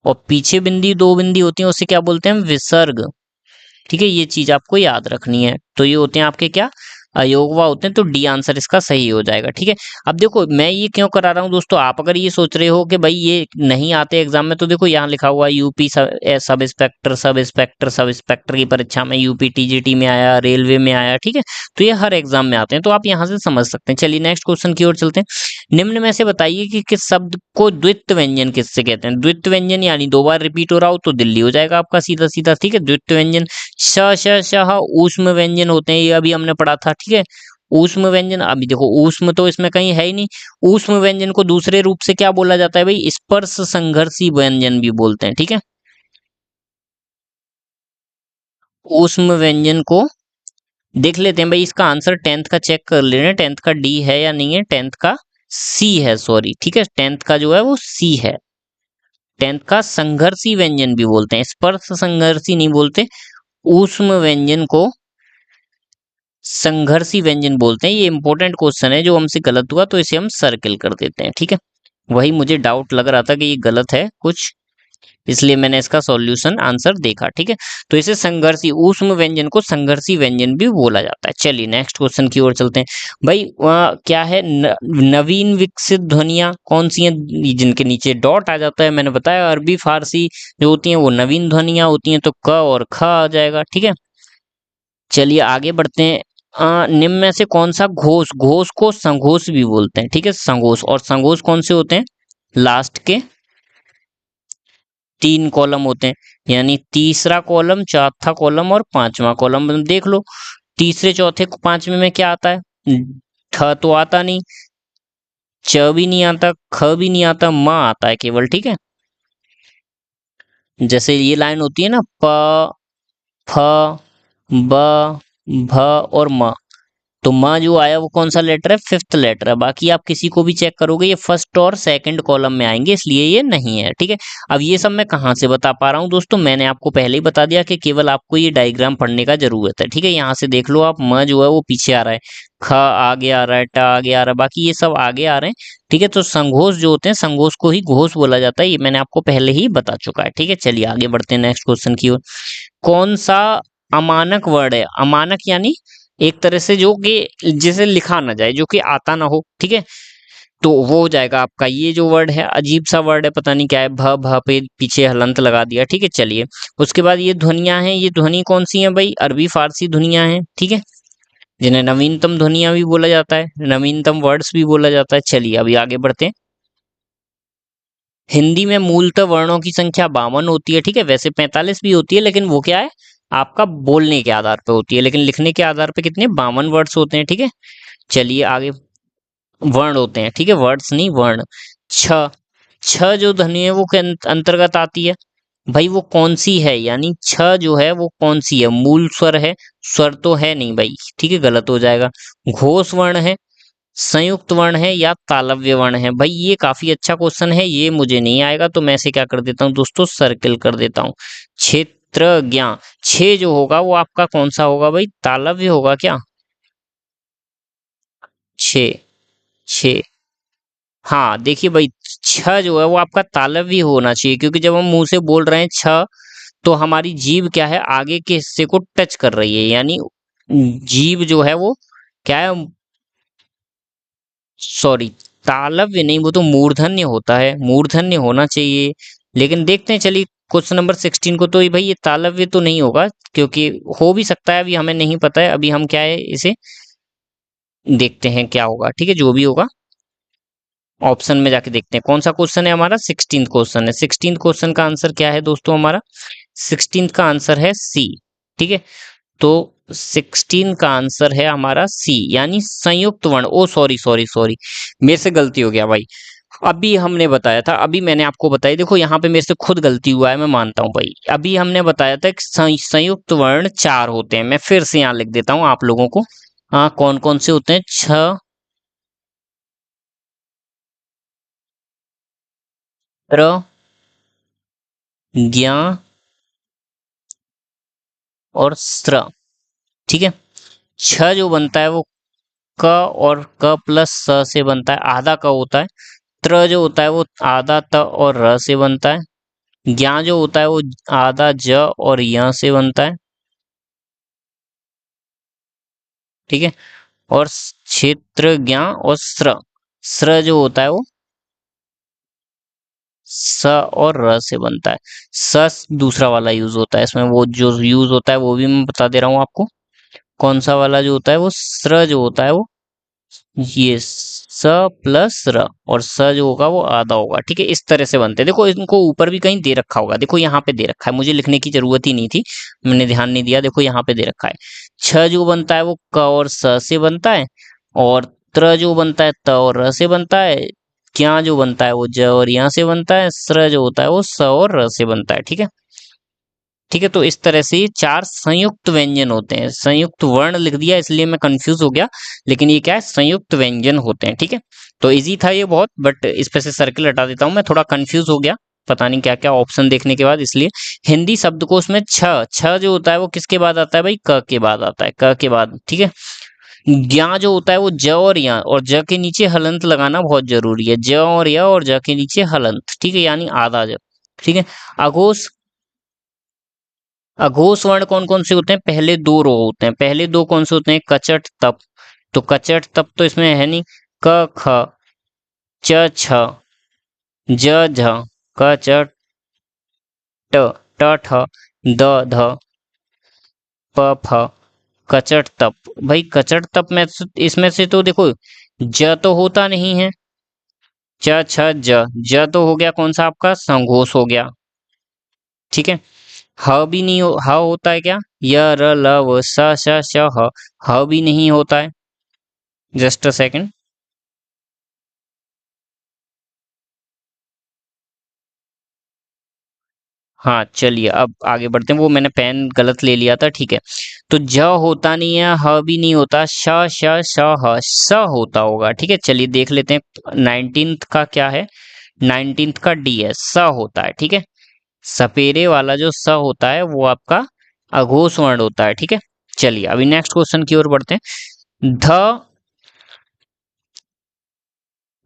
और पीछे बिंदी दो बिंदी होती है उसे क्या बोलते हैं, विसर्ग, ठीक है। ये चीज आपको याद रखनी है। तो ये होते हैं आपके क्या, अयोगवा होते हैं। तो डी आंसर इसका सही हो जाएगा, ठीक है। अब देखो मैं ये क्यों करा रहा हूँ दोस्तों, आप अगर ये सोच रहे हो कि भाई ये नहीं आते एग्जाम में, तो देखो यहाँ लिखा हुआ है UP sub inspector, sub inspector, sub inspector की परीक्षा में, यूपी टीजीटी में आया, रेलवे में आया, ठीक है। तो ये हर एग्जाम में आते हैं, तो आप यहाँ से समझ सकते हैं। चलिए नेक्स्ट क्वेश्चन की ओर चलते हैं। निम्न में से बताइए कि किस शब्द को द्वित्व व्यंजन किससे कहते हैं। द्वित्व व्यंजन यानी दो बार रिपीट हो रहा हो तो दिल्ली हो जाएगा आपका सीधा सीधा, ठीक है। द्वित्व व्यंजन श श शह ऊष्म व्यंजन होते हैं, ये अभी हमने पढ़ा था, ठीक है। ऊष्म व्यंजन, अभी देखो ऊष्म तो इसमें कहीं है ही नहीं। ऊष्म व्यंजन को दूसरे रूप से क्या बोला जाता है भाई, स्पर्श संघर्षी व्यंजन भी बोलते हैं, ठीक है। ऊष्म व्यंजन को देख लेते हैं भाई, इसका आंसर 10th का चेक कर ले रहे हैं, 10th का डी है या नहीं है, 10th का सी है, सॉरी, ठीक है। 10th का जो है वो सी है। 10th का संघर्षी व्यंजन भी बोलते हैं, स्पर्श संघर्षी नहीं बोलते। ऊष्म व्यंजन को संघर्षी व्यंजन बोलते हैं। ये इंपॉर्टेंट क्वेश्चन है, जो हमसे गलत हुआ तो इसे हम सर्किल कर देते हैं, ठीक है। वही मुझे डाउट लग रहा था कि ये गलत है कुछ, इसलिए मैंने इसका सॉल्यूशन आंसर देखा, ठीक है। तो इसे संघर्षी, ऊष्म व्यंजन को संघर्षी व्यंजन भी बोला जाता है। चलिए नेक्स्ट क्वेश्चन की ओर चलते हैं भाई। क्या है, नवीन विकसित ध्वनियां कौन सी हैं, जिनके नीचे डॉट आ जाता है। मैंने बताया अरबी फारसी जो होती हैं वो नवीन ध्वनियां होती हैं, तो क और ख आ जाएगा, ठीक है। चलिए आगे बढ़ते हैं। निम्न में से कौन सा घोष, घोष को संघोष भी बोलते हैं, ठीक है। संघोष, और संघोष कौन से होते हैं, लास्ट के 3 कॉलम होते हैं, यानी तीसरा कॉलम, चौथा कॉलम और पांचवा कॉलम। देख लो तीसरे चौथे पांचवे में क्या आता है, ठ तो आता नहीं, च भी नहीं आता, ख भी नहीं आता, म आता है केवल, ठीक है। जैसे ये लाइन होती है ना, प, फ, ब, भ और म, तो माँ जो आया वो कौन सा लेटर है, 5th लेटर है। बाकी आप किसी को भी चेक करोगे ये फर्स्ट और सेकंड कॉलम में आएंगे, इसलिए ये नहीं है, ठीक है। अब ये सब मैं कहाँ से बता पा रहा हूँ दोस्तों, मैंने आपको पहले ही बता दिया कि केवल आपको ये डायग्राम पढ़ने का जरूरत है, ठीक है। यहाँ से देख लो आप, म जो है वो पीछे आ रहा है, ख आगे आ रहा है, ट आगे आ रहा है, बाकी ये सब आगे आ रहे हैं, ठीक है। तो संघोष जो होते हैं, संघोष को ही घोष बोला जाता है, ये मैंने आपको पहले ही बता चुका है, ठीक है। चलिए आगे बढ़ते हैं नेक्स्ट क्वेश्चन की ओर। कौन सा अमानक वर्ड है, अमानक यानी एक तरह से जो कि जिसे लिखा ना जाए, जो कि आता ना हो, ठीक है। तो वो हो जाएगा आपका, ये जो वर्ड है अजीब सा वर्ड है, पता नहीं क्या है, भ भ पे पीछे हलंत लगा दिया, ठीक है। चलिए उसके बाद ये ध्वनियां हैं, ये ध्वनि कौन सी हैं भाई, अरबी फारसी ध्वनियां हैं, ठीक है, जिन्हें नवीनतम ध्वनियां भी बोला जाता है, नवीनतम वर्ड्स भी बोला जाता है। चलिए अभी आगे बढ़ते हैं। हिंदी में मूलतः वर्णों की संख्या 52 होती है, ठीक है। वैसे 45 भी होती है, लेकिन वो क्या है, आपका बोलने के आधार पे होती है, लेकिन लिखने के आधार पे कितने, 52 वर्ड्स होते हैं, ठीक है। चलिए आगे, वर्ण होते हैं, ठीक है, वर्ड्स नहीं वर्ण। छ, छ जो ध्वनि है वो के अंतर्गत आती है भाई, वो कौन सी है, यानी छ जो है वो कौन सी है, मूल स्वर है, स्वर तो है नहीं भाई, ठीक है, गलत हो जाएगा। घोष वर्ण है, संयुक्त वर्ण है, या तालव्य वर्ण है भाई, ये काफी अच्छा क्वेश्चन है, ये मुझे नहीं आएगा, तो मैं इसे क्या कर देता हूँ दोस्तों, सर्किल कर देता हूँ। क्षेत्र ज्ञा, छे जो होगा वो आपका कौन सा होगा भाई, तालव्य होगा क्या, छे, छे, हाँ देखिए भाई, छ जो है वो आपका तालव्य होना चाहिए, क्योंकि जब हम मुंह से बोल रहे हैं छ, तो हमारी जीभ क्या है, आगे के हिस्से को टच कर रही है, यानी जीभ जो है वो क्या है, सॉरी, तालव्य नहीं, वो तो मूर्धन्य होता है, मूर्धन्य होना चाहिए। लेकिन देखते हैं, चलिए क्वेश्चन नंबर 16 को, तो ये भाई ये तालव्य तो नहीं होगा, क्योंकि हो भी सकता है, अभी हमें नहीं पता है, अभी हम क्या है इसे देखते हैं क्या होगा, ठीक है, जो भी होगा ऑप्शन में जाके देखते हैं कौन सा क्वेश्चन है हमारा, 16th क्वेश्चन है। 16th क्वेश्चन का आंसर क्या है दोस्तों हमारा, 16th का आंसर है सी, ठीक है। तो 16 का आंसर है हमारा सी, यानी संयुक्त वर्ण, ओ सॉरी सॉरी सॉरी, मेरे से गलती हो गया भाई, अभी हमने बताया था, अभी मैंने आपको बताया, देखो यहाँ पे मेरे से खुद गलती हुआ है, मैं मानता हूँ भाई। अभी हमने बताया था कि संयुक्त वर्ण 4 होते हैं। मैं फिर से यहाँ लिख देता हूँ आप लोगों को। हाँ, कौन कौन से होते हैं? छ, त्र, ज्ञ और स्र। ठीक है। छ जो बनता है वो क और क प्लस स से बनता है, आधा क होता है। त्र जो होता है वो आधा त और र से बनता है। ज्ञ जो होता है वो आधा ज और य से बनता है। ठीक है। और क्षेत्र ज्ञ और स्र, स्र जो होता है वो स और र से बनता है। स दूसरा वाला यूज होता है इसमें, वो जो यूज होता है वो भी मैं बता दे रहा हूँ आपको। कौन सा वाला जो होता है वो स्र जो होता है वो ये स प्लस र, और स जो होगा वो आधा होगा। ठीक है, इस तरह से बनते हैं। देखो इनको ऊपर भी कहीं दे रखा होगा, देखो यहाँ पे दे रखा है, मुझे लिखने की जरूरत ही नहीं थी, मैंने ध्यान नहीं दिया। देखो यहाँ पे दे रखा है। छ जो बनता है वो क और स से बनता है, और त्र जो बनता है त और र से बनता है। क्या जो बनता है वो ज और यहाँ से बनता है। स्र जो होता है वो स और र से बनता है। ठीक है। ठीक है, तो इस तरह से ये 4 संयुक्त व्यंजन होते हैं। संयुक्त वर्ण लिख दिया इसलिए मैं कंफ्यूज हो गया, लेकिन ये क्या है, संयुक्त व्यंजन होते हैं। ठीक है, तो इजी था ये बहुत, बट इस पे से सर्किल हटा देता हूँ, मैं थोड़ा कंफ्यूज हो गया, पता नहीं क्या क्या ऑप्शन देखने के बाद, इसलिए। हिंदी शब्दकोश में छ, छ जो होता है वो किसके बाद आता है भाई? क के बाद आता है, क के बाद। ठीक है। ज्ञा जो होता है वो ज और या, और ज के नीचे हलंत लगाना बहुत जरूरी है। ज और या और ज के नीचे हलंत। ठीक है, यानी आधा ज। ठीक है। अघोष, अघोष वर्ण कौन कौन से होते हैं? पहले दो रो होते हैं। पहले दो कौन से होते हैं? कचट तप। तो कचट तप तो इसमें है नहीं। क ख, च छ, ज झ, क च ट, ट ठ, द ध, प फ, कचट तप। भाई कचट तप में इसमें से तो देखो ज तो होता नहीं है। च छ ज, ज तो हो गया कौन सा आपका? संघोष हो गया। ठीक है। ह भी नहीं ह होता है क्या? य र ल व स श श ह, ह भी नहीं होता है। Just a second. हाँ चलिए अब आगे बढ़ते हैं, वो मैंने पेन गलत ले लिया था। ठीक है, तो ज होता नहीं है, ह भी नहीं होता, श श श ह, स होता होगा। ठीक है, चलिए देख लेते हैं 19th का क्या है। 19th का डी है, स होता है। ठीक है, सपेरे वाला जो स होता है वो आपका अघोष वर्ण होता है। ठीक है, चलिए अभी नेक्स्ट क्वेश्चन की ओर बढ़ते हैं। ध,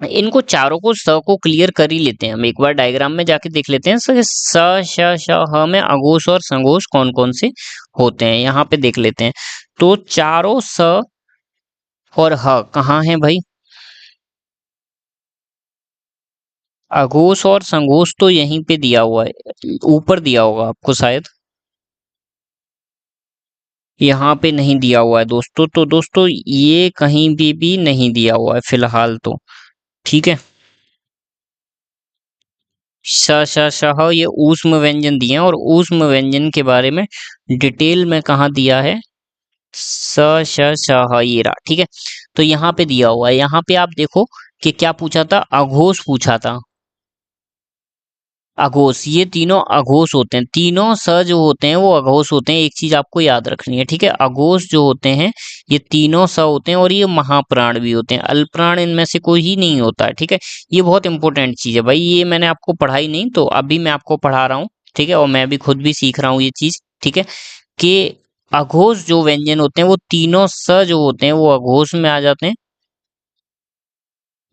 इनको चारों को स को क्लियर कर ही लेते हैं हम, एक बार डायग्राम में जाके देख लेते हैं। स श श ह में अघोष और संघोष कौन कौन से होते हैं, यहाँ पे देख लेते हैं। तो चारों स और ह कहाँ है भाई? अघोष और संघोष तो यहीं पे दिया हुआ है, ऊपर दिया होगा आपको शायद। यहाँ पे नहीं दिया हुआ है दोस्तों, तो दोस्तों ये कहीं भी नहीं दिया हुआ है फिलहाल तो। ठीक है। श श श ह ये ऊष्म व्यंजन दिए हैं, और ऊष्म व्यंजन के बारे में डिटेल में कहाँ दिया है? स श श ह ये रहा। ठीक है, तो यहाँ पे दिया हुआ है। यहाँ पे आप देखो कि क्या पूछा था? अघोष पूछा था। अघोष, ये तीनों अघोष होते हैं। तीनों स जो होते हैं वो अघोष होते हैं। एक चीज आपको याद रखनी है। ठीक है, अघोष जो होते हैं ये तीनों स होते हैं, और ये महाप्राण भी होते हैं। अल्पप्राण इनमें से कोई ही नहीं होता है। ठीक है, ये बहुत इंपॉर्टेंट चीज है भाई, ये मैंने आपको पढ़ाई नहीं, तो अभी मैं आपको पढ़ा रहा हूँ। ठीक है, और मैं भी खुद भी सीख रहा हूँ ये चीज। ठीक है, कि अघोष जो व्यंजन होते हैं वो तीनों स जो होते हैं वो अघोष में आ जाते हैं,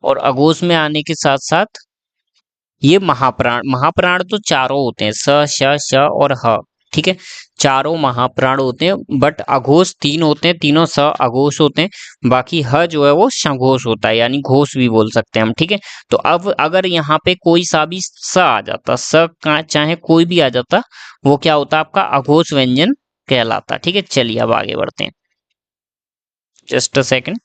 और अघोष में आने के साथ साथ ये महाप्राण, महाप्राण तो चारों होते हैं, स श श और ह। ठीक है, चारों महाप्राण होते हैं, बट अघोष तीन होते हैं, तीनों स अघोष होते हैं। बाकी ह जो है वो सघोष होता है, यानी घोष भी बोल सकते हैं हम। ठीक है, तो अब अगर यहाँ पे कोई सा भी स आ जाता, स का चाहे कोई भी आ जाता, वो क्या होता? आपका अघोष व्यंजन कहलाता। ठीक है, चलिए अब आगे बढ़ते हैं। Just a second.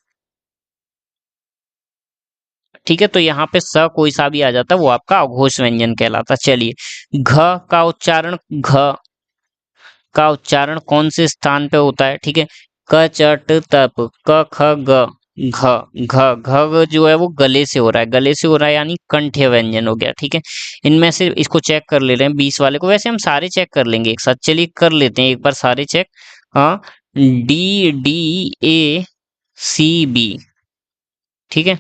ठीक है, तो यहाँ पे स कोई सा भी आ जाता, वो आपका अघोष व्यंजन कहलाता। चलिए, घ का उच्चारण, घ का उच्चारण कौन से स्थान पे होता है? ठीक है, क च ट तप, क ख ग, घ घ जो है वो गले से हो रहा है, गले से हो रहा है यानी कंठ्य व्यंजन हो गया। ठीक है, इनमें से इसको चेक कर ले रहे हैं 20 वाले को, वैसे हम सारे चेक कर लेंगे एक साथ, चलिए कर लेते हैं एक बार सारे चेक। हाँ, D D A C B, ठीक है,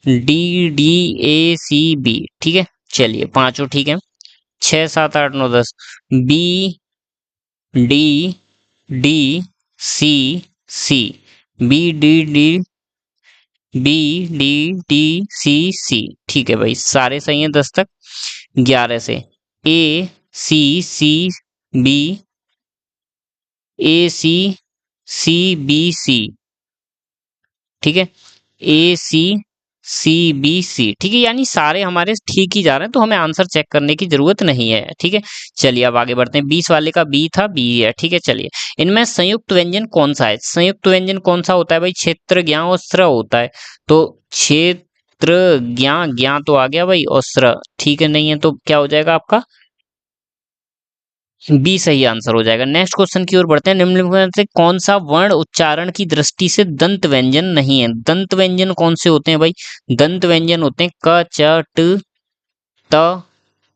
D D A C B, ठीक है, चलिए पांचों ठीक है। 6 7 8 9 10, B D D C C, B D D B D D C C, ठीक है भाई, सारे सही हैं 10 तक। 11 से ए सी सी बी, ए सी सी बी सी, ठीक है, ए सी सी बी सी, ठीक है, यानी सारे हमारे ठीक ही जा रहे हैं, तो हमें आंसर चेक करने की जरूरत नहीं है। ठीक है, चलिए अब आगे बढ़ते हैं। 20 वाले का बी था, बी है, ठीक है। चलिए इनमें संयुक्त व्यंजन कौन सा है? संयुक्त व्यंजन कौन सा होता है भाई? क्षेत्र ज्ञा और स्र होता है। तो क्षेत्र ज्ञा, ज्ञा तो आ गया भाई, और स्र ठीक है नहीं है, तो क्या हो जाएगा आपका? बी सही आंसर हो जाएगा। नेक्स्ट क्वेश्चन की ओर बढ़ते हैं। निम्नलिखित में से कौन सा वर्ण उच्चारण की दृष्टि से दंत व्यंजन नहीं है? दंत व्यंजन कौन से होते हैं भाई? दंत व्यंजन होते हैं क च ट त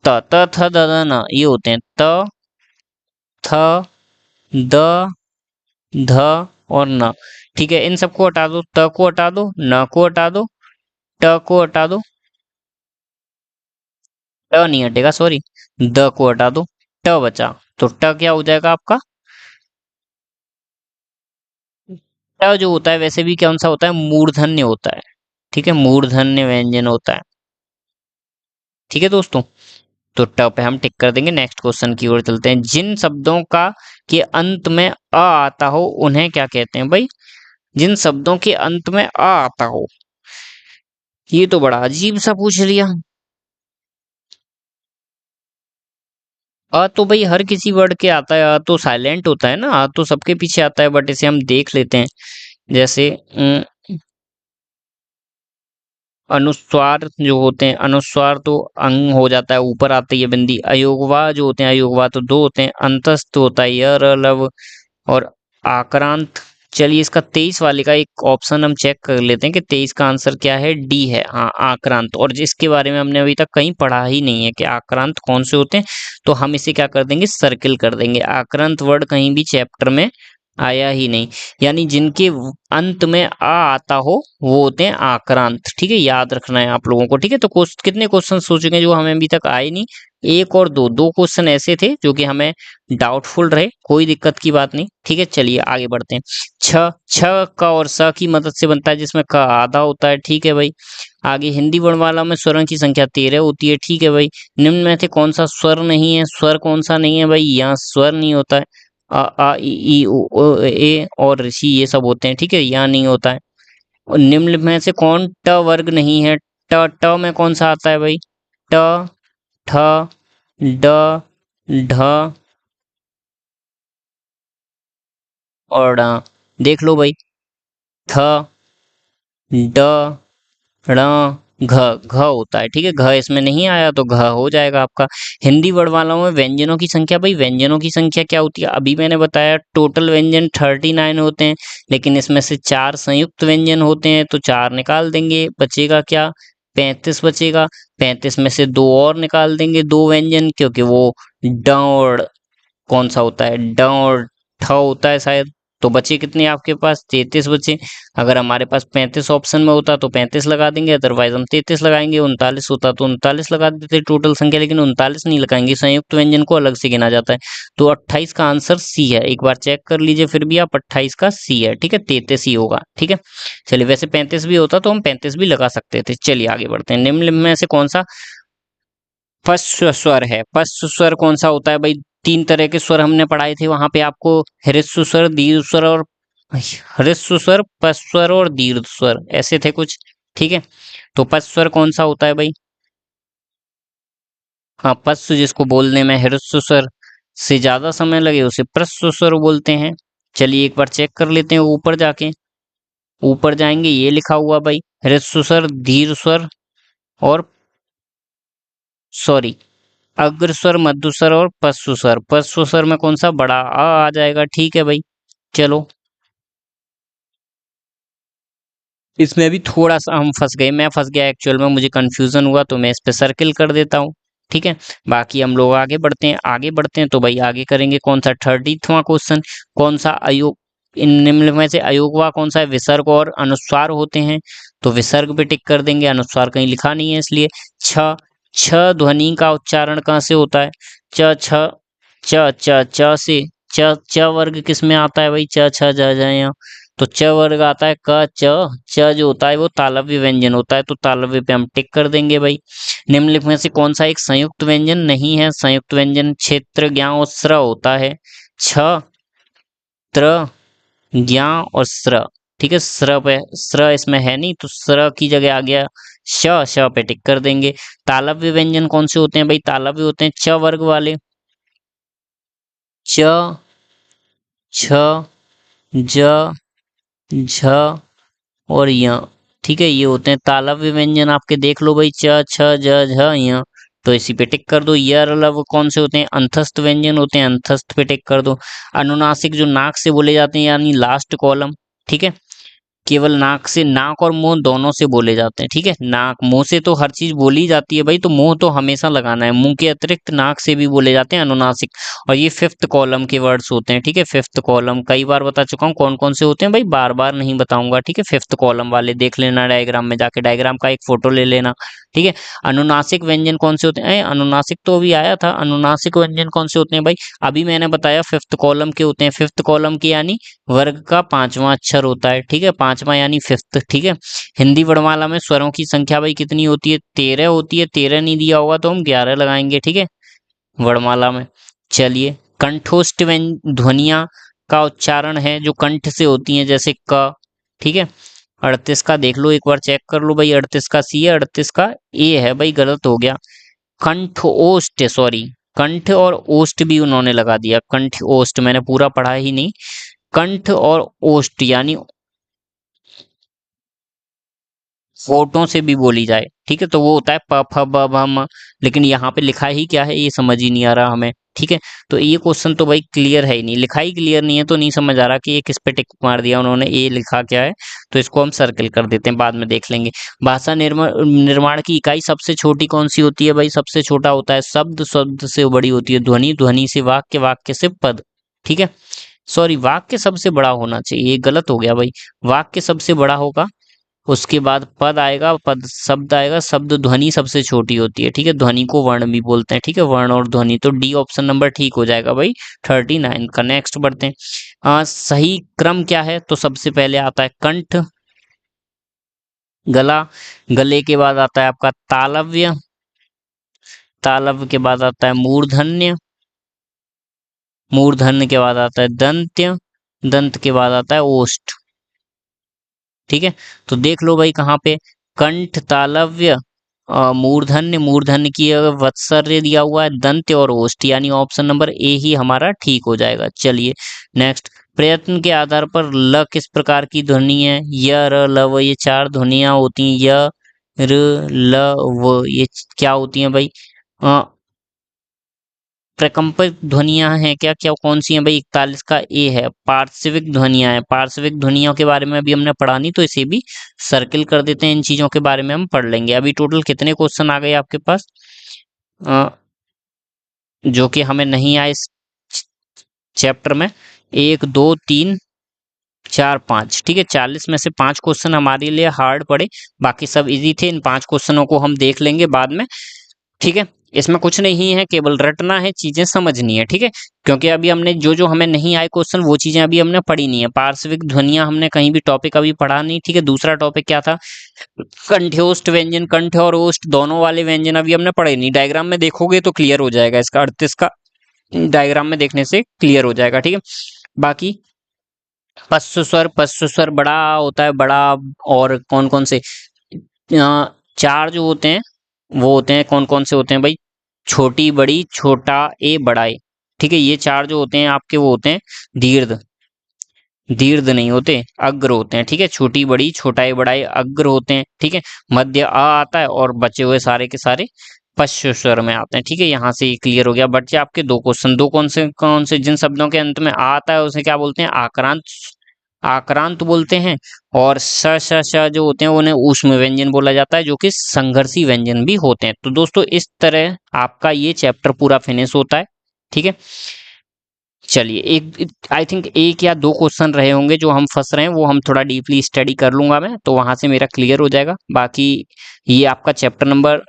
त त थ द द न, ये होते हैं त थ द ध और न। ठीक है, इन सबको हटा दो, त को हटा दो, न को हटा दो, ट को हटा दो, ट नहीं हटेगा सॉरी, द को हटा दो, ट बचा, तो ट क्या हो जाएगा आपका? ट जो होता है वैसे भी कौन सा होता है? मूर्धन्य होता है। ठीक है, मूर्धन्य व्यंजन होता है। ठीक है दोस्तों, तो ट पे हम टिक कर देंगे। नेक्स्ट क्वेश्चन की ओर चलते हैं। जिन शब्दों का के अंत में अ आता हो उन्हें क्या कहते हैं भाई? जिन शब्दों के अंत में अ आता हो, ये तो बड़ा अजीब सा पूछ लिया। अ तो भाई हर किसी वर्ड के आता है, अ तो साइलेंट होता है ना, अ तो सबके पीछे आता है, बट इसे हम देख लेते हैं। जैसे अनुस्वार जो होते हैं, अनुस्वार तो अंग हो जाता है, ऊपर आती है बिंदी। अयोगवा जो होते हैं, अयोगवा तो दो होते हैं। अंतस्थ होता है य र लव, और आक्रांत। चलिए इसका 23 वाले का एक ऑप्शन हम चेक कर लेते हैं कि 23 का आंसर क्या है। डी है, हाँ आक्रांत। और जिसके बारे में हमने अभी तक कहीं पढ़ा ही नहीं है कि आक्रांत कौन से होते हैं, तो हम इसे क्या कर देंगे? सर्किल कर देंगे। आक्रांत वर्ड कहीं भी चैप्टर में आया ही नहीं, यानी जिनके अंत में आ आता हो वो होते हैं आक्रांत। ठीक है, याद रखना है आप लोगों को। ठीक है, तो कितने क्वेश्चन सोचेंगे जो हमें अभी तक आए नहीं? एक और दो, दो क्वेश्चन ऐसे थे जो कि हमें डाउटफुल रहे, कोई दिक्कत की बात नहीं। ठीक है, चलिए आगे बढ़ते हैं। छ, छ का और स की मदद से बनता है, जिसमें क आधा होता है। ठीक है भाई, आगे हिंदी वर्णमाला में स्वरों की संख्या 13 होती है। ठीक है भाई, निम्न में से कौन सा स्वर नहीं है? स्वर कौन सा नहीं है भाई? यहाँ स्वर नहीं होता है। अ आ इ ई उ ए और ऋषि ये सब होते हैं। ठीक है, यहाँ नहीं होता है। और निम्न में से कौन ट वर्ग नहीं है? ट, ट में कौन सा आता है भाई? ट, ठ, ड, ढ और ड। देख लो भाई, थ, ड, ण, घ, घ होता है। ठीक है, घ इसमें नहीं आया तो घ हो जाएगा आपका। हिंदी वर्णमालाओं में व्यंजनों की संख्या भाई, व्यंजनों की संख्या क्या होती है? अभी मैंने बताया टोटल व्यंजन 39 होते हैं, लेकिन इसमें से 4 संयुक्त व्यंजन होते हैं, तो 4 निकाल देंगे, बचेगा क्या? 35 बचेगा। 35 में से 2 और निकाल देंगे, 2 व्यंजन, क्योंकि वो ड और कौन सा होता है? ड और ठ होता है शायद। तो बचे कितने आपके पास? 33 बचे। अगर हमारे पास 35 ऑप्शन में होता तो 35 लगा देंगे, अदरवाइज हम 33 लगाएंगे। 39 होता तो 39 लगा देते टोटल संख्या, लेकिन 39 नहीं लगाएंगे, संयुक्त व्यंजन को अलग से गिना जाता है। तो 28 का आंसर सी है। एक बार चेक कर लीजिए फिर भी आप, 28 का सी है। ठीक है, 33 ही होगा। ठीक है, चलिए वैसे 35 भी होता तो हम 35 भी लगा सकते थे। चलिए आगे बढ़ते हैं। निम्न में से कौन सा पश्च स्वर है? पश्च स्वर कौन सा होता है भाई? 3 तरह के स्वर हमने पढ़ाए थे वहां पे आपको, ह्रस्व स्वर, दीर्घ स्वर और ह्रस्व स्वर, पश्च स्वर और दीर्घ स्वर, ऐसे थे कुछ। ठीक है, तो पश्च स्वर कौन सा होता है भाई? हाँ, पश्च जिसको बोलने में ह्रस्व स्वर से ज्यादा समय लगे उसे प्रश्व स्वर बोलते हैं। चलिए एक बार चेक कर लेते हैं ऊपर जाके। ऊपर जाएंगे, ये लिखा हुआ भाई, ह्रस्व स्वर, दीर्घ स्वर और सॉरी अग्र स्वर, मध्य स्वर और पश्च स्वर। पश्च स्वर में कौन सा? बड़ा आ जाएगा। ठीक है भाई, चलो इसमें भी थोड़ा सा हम फंस गए, मैं फंस गया एक्चुअल में, मुझे कंफ्यूजन हुआ तो मैं इस पे सर्किल कर देता हूँ। ठीक है, बाकी हम लोग आगे बढ़ते हैं, आगे बढ़ते हैं तो भाई आगे करेंगे कौन सा 30वां क्वेश्चन, कौन सा अयोग इन निम्न में से अयोगवा कौन सा है, विसर्ग और अनुस्वार होते हैं, तो विसर्ग पे टिक कर देंगे, अनुस्वार कहीं लिखा नहीं है इसलिए। छ छ ध्वनि का उच्चारण कहाँ से होता है, च छ च से, च वर्ग किस में आता है भाई, च छ ज ज, तो च वर्ग आता है क च, च जो होता है वो तालव्य व्यंजन होता है, तो तालव्य पे हम टिक कर देंगे भाई। निम्नलिखित में से कौन सा एक संयुक्त व्यंजन नहीं है, संयुक्त व्यंजन क्षेत्र ज्ञ और स्र होता है, छ त्र ज्ञ और स्र। ठीक है, स्र पे, स्र इसमें है नहीं तो स्र की जगह आ गया श पे टिक कर देंगे। तालव्य व्यंजन कौन से होते हैं भाई, तालव्य होते हैं च वर्ग वाले, च छ ज झ और य। ठीक है, ये होते हैं तालव्य व्यंजन, आपके देख लो भाई च छ ज झ य, तो इसी पे टिक कर दो। य लव कौन से होते हैं, अंतस्थ व्यंजन होते हैं, अंतस्थ पे टिक कर दो। अनुनासिक जो नाक से बोले जाते हैं यानी लास्ट कॉलम, ठीक है, केवल नाक से, नाक और मुंह दोनों से बोले जाते हैं। ठीक है, नाक मुंह से तो हर चीज बोली जाती है भाई, तो मुंह तो हमेशा लगाना है, मुंह के अतिरिक्त नाक से भी बोले जाते हैं अनुनासिक, और ये 5th कॉलम के वर्ड्स होते हैं। ठीक है, 5th कॉलम कई बार बता चुका हूँ कौन कौन से होते हैं भाई, बार बार नहीं बताऊंगा। ठीक है, 5th कॉलम वाले देख लेना डायग्राम में जाके, डायग्राम का एक फोटो ले लेना। ठीक है, अनुनासिक व्यंजन कौन से होते हैं, अनुनासिक तो अभी आया था, अनुनासिक व्यंजन कौन से होते हैं भाई, अभी मैंने बताया 5th कॉलम के होते हैं, 5th कॉलम के यानी वर्ग का 5वां अक्षर होता है। ठीक है, 5वां यानी 5th। ठीक है, हिंदी वर्णमाला में स्वरों की संख्या भाई कितनी होती है, 13 होती है, 13 नहीं दिया होगा तो हम 11 लगाएंगे। ठीक है, वर्णमाला में। चलिए, कंठोष्ठ ध्वनिया का उच्चारण है जो कंठ से होती हैं, जैसे क। ठीक है, 38 का देख लो, एक बार चेक कर लो भाई, 38 का सी है, 38 का ए है भाई, गलत हो गया, कंठ ओष्ठ, सॉरी, कंठ और ओष्ठ भी उन्होंने लगा दिया, कंठ ओष्ठ मैंने पूरा पढ़ा ही नहीं, कंठ और ओष्ठ यानी फोटो से भी बोली जाए। ठीक है, तो वो होता है प फ ब भ म, लेकिन यहाँ पे लिखा ही क्या है ये समझ ही नहीं आ रहा हमें। ठीक है, तो ये क्वेश्चन तो भाई क्लियर है ही नहीं, लिखा ही क्लियर नहीं है, तो नहीं समझ आ रहा कि ये किस पे टिक मार दिया उन्होंने, ये लिखा क्या है, तो इसको हम सर्कल कर देते हैं, बाद में देख लेंगे। भाषा निर्माण निर्माण की इकाई सबसे छोटी कौन सी होती है भाई, सबसे छोटा होता है शब्द, शब्द से बड़ी होती है ध्वनि, ध्वनि से वाक्य, वाक्य से पद। ठीक है, सॉरी, वाक्य सबसे बड़ा होना चाहिए, ये गलत हो गया भाई, वाक्य सबसे बड़ा होगा, उसके बाद पद आएगा, पद शब्द आएगा, शब्द ध्वनि सबसे छोटी होती है। ठीक है, ध्वनि को वर्ण भी बोलते हैं। ठीक है, वर्ण और ध्वनि, तो डी ऑप्शन नंबर ठीक हो जाएगा भाई 39 का। नेक्स्ट बढ़ते हैं, सही क्रम क्या है, तो सबसे पहले आता है कंठ, गला, गले के बाद आता है आपका तालव्य, तालव्य के बाद आता है मूर्धन्य, मूर्धन्य के बाद आता है दंत्य, दंत के बाद आता है ओष्ठ। ठीक है, तो देख लो भाई कहाँ पे, कंठ, तालव्य, मूर्धन्य, मूर्धन्य की वत्सर्य दिया हुआ है, दंत्य और ओष्ठ, यानी ऑप्शन नंबर ए ही हमारा ठीक हो जाएगा। चलिए नेक्स्ट, प्रयत्न के आधार पर ल किस प्रकार की ध्वनि है, य र ल व, ये 4 ध्वनियां होती हैं, य र ल व, ये क्या होती हैं भाई, प्रकंपित ध्वनियां हैं क्या, क्या कौन सी हैं भाई, 41 का ए है, पार्श्विक ध्वनियां हैं, पार्श्विक ध्वनियों के बारे में अभी हमने पढ़ा नहीं, तो इसे भी सर्किल कर देते हैं, इन चीजों के बारे में हम पढ़ लेंगे। अभी टोटल कितने क्वेश्चन आ गए आपके पास, अ, जो कि हमें नहीं आए इस चैप्टर में, 1 2 3 4 5। ठीक है, 40 में से 5 क्वेश्चन हमारे लिए हार्ड पड़े, बाकी सब इजी थे, इन 5 क्वेश्चनों को हम देख लेंगे बाद में। ठीक है, इसमें कुछ नहीं है, केवल रटना है, चीजें समझनी है। ठीक है, क्योंकि अभी हमने जो जो हमें नहीं आए क्वेश्चन वो चीजें अभी हमने पढ़ी नहीं है, पार्श्विक ध्वनियां हमने कहीं भी टॉपिक अभी पढ़ा नहीं। ठीक है, दूसरा टॉपिक क्या था, कंठ्योष्ठ व्यंजन, कंठ और ओष्ठ दोनों वाले व्यंजन अभी हमने पढ़े नहीं, डायग्राम में देखोगे तो क्लियर हो जाएगा, इसका 38 का डायग्राम में देखने से क्लियर हो जाएगा। ठीक है, बाकी पश्च स्वर, पश्च स्वर बड़ा होता है, बड़ा, और कौन कौन से 4 जो होते हैं वो होते हैं, कौन कौन से होते हैं भाई, छोटी, बड़ी, छोटा ए, बड़ा ए। ठीक है, ये 4 जो होते हैं आपके वो होते हैं दीर्घ, दीर्घ नहीं होते, अग्र होते हैं। ठीक है, छोटी, बड़ी, छोटा ए, बड़ा ए अग्र होते हैं। ठीक है, मध्य अ आता है और बचे हुए सारे के सारे पश्च स्वर में आते हैं। ठीक है, यहाँ से ये क्लियर हो गया। बच्चे आपके 2 क्वेश्चन, 2 कौन से जिन शब्दों के अंत में आ आता है उसे क्या बोलते हैं, आक्रांत, आक्रांत बोलते हैं, और श श श जो होते हैं उन्हें ऊष्म व्यंजन बोला जाता है, जो कि संघर्षी व्यंजन भी होते हैं। तो दोस्तों इस तरह आपका ये चैप्टर पूरा फिनिश होता है। ठीक है, चलिए एक आई थिंक एक या दो क्वेश्चन रहे होंगे जो हम फंस रहे हैं, वो हम थोड़ा डीपली स्टडी कर लूंगा मैं, तो वहां से मेरा क्लियर हो जाएगा। बाकी ये आपका चैप्टर नंबर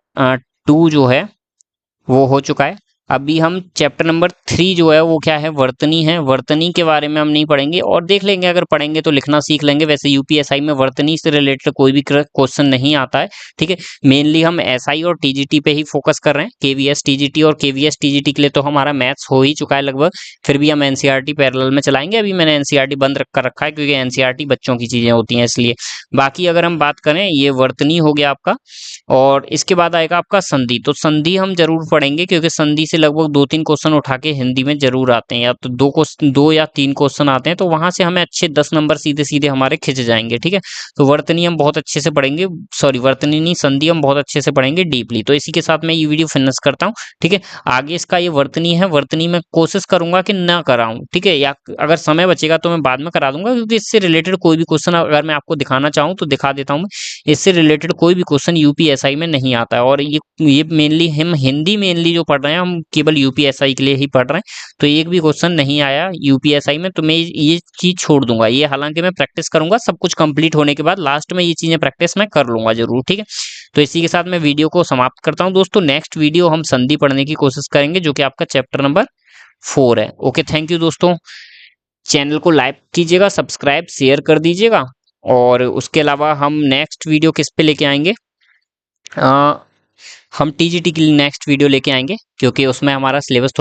2 जो है वो हो चुका है। अभी हम चैप्टर नंबर 3 जो है वो क्या है, वर्तनी है। वर्तनी के बारे में हम नहीं पढ़ेंगे, और देख लेंगे अगर पढ़ेंगे तो लिखना सीख लेंगे। वैसे यूपीएसआई में वर्तनी से रिलेटेड कोई भी क्वेश्चन नहीं आता है। ठीक है, मेनली हम एसआई और टीजीटी पे ही फोकस कर रहे हैं। केवीएस टीजीटी और केवीएस टीजीटी के लिए तो हमारा मैथ्स हो ही चुका है लगभग, फिर भी हम एनसीईआरटी पैरेलल में चलाएंगे। अभी मैंने एनसीईआरटी बंद कर रखा है क्योंकि एनसीईआरटी बच्चों की चीजें होती हैं इसलिए। बाकी अगर हम बात करें, ये वर्तनी हो गया आपका, और इसके बाद आएगा आपका संधि। तो संधि हम जरूर पढ़ेंगे क्योंकि संधि से लगभग 2-3 क्वेश्चन उठा के हिंदी में जरूर आते हैं, या तो 2 या 3 क्वेश्चन आते हैं, तो वहां से हमें अच्छे 10 नंबर सीधे सीधे हमारे खिंच जाएंगे। ठीक है, तो वर्तनी हम बहुत अच्छे से पढ़ेंगे, सॉरी वर्तनी नहीं, संधि हम बहुत अच्छे से पढ़ेंगे डीपली। तो इसी के साथ मैं ये वीडियो फिनिश करता हूँ। ठीक है, आगे इसका ये वर्तनी है, वर्तनी में कोशिश करूंगा कि ना कराऊं। ठीक है, या अगर समय बचेगा तो मैं बाद में करा दूंगा, क्योंकि इससे रिलेटेड कोई भी क्वेश्चन अगर मैं आपको दिखाना चाहूँ तो दिखा देता हूँ। इससे रिलेटेड कोई भी क्वेश्चन यूपीएसआई में नहीं आता है, और ये मेनली हम हिंदी मेनली जो पढ़ रहे हैं, हम केवल यूपीएसआई के लिए ही पढ़ रहे हैं। तो एक भी क्वेश्चन नहीं आया यूपीएसआई में, तो मैं ये चीज छोड़ दूंगा। ये हालांकि मैं प्रैक्टिस करूंगा, सब कुछ कंप्लीट होने के बाद लास्ट में ये चीजें प्रैक्टिस मैं कर लूंगा जरूर। ठीक है, तो इसी के साथ मैं वीडियो को समाप्त करता हूँ दोस्तों। नेक्स्ट वीडियो हम संधि पढ़ने की कोशिश करेंगे, जो कि आपका चैप्टर नंबर 4 है। ओके, थैंक यू दोस्तों। चैनल को लाइक कीजिएगा, सब्सक्राइब शेयर कर दीजिएगा, और उसके अलावा हम नेक्स्ट वीडियो किस पे लेके आएंगे, हम टीजीटी के लिए नेक्स्ट वीडियो लेके आएंगे, क्योंकि उसमें हमारा सिलेबस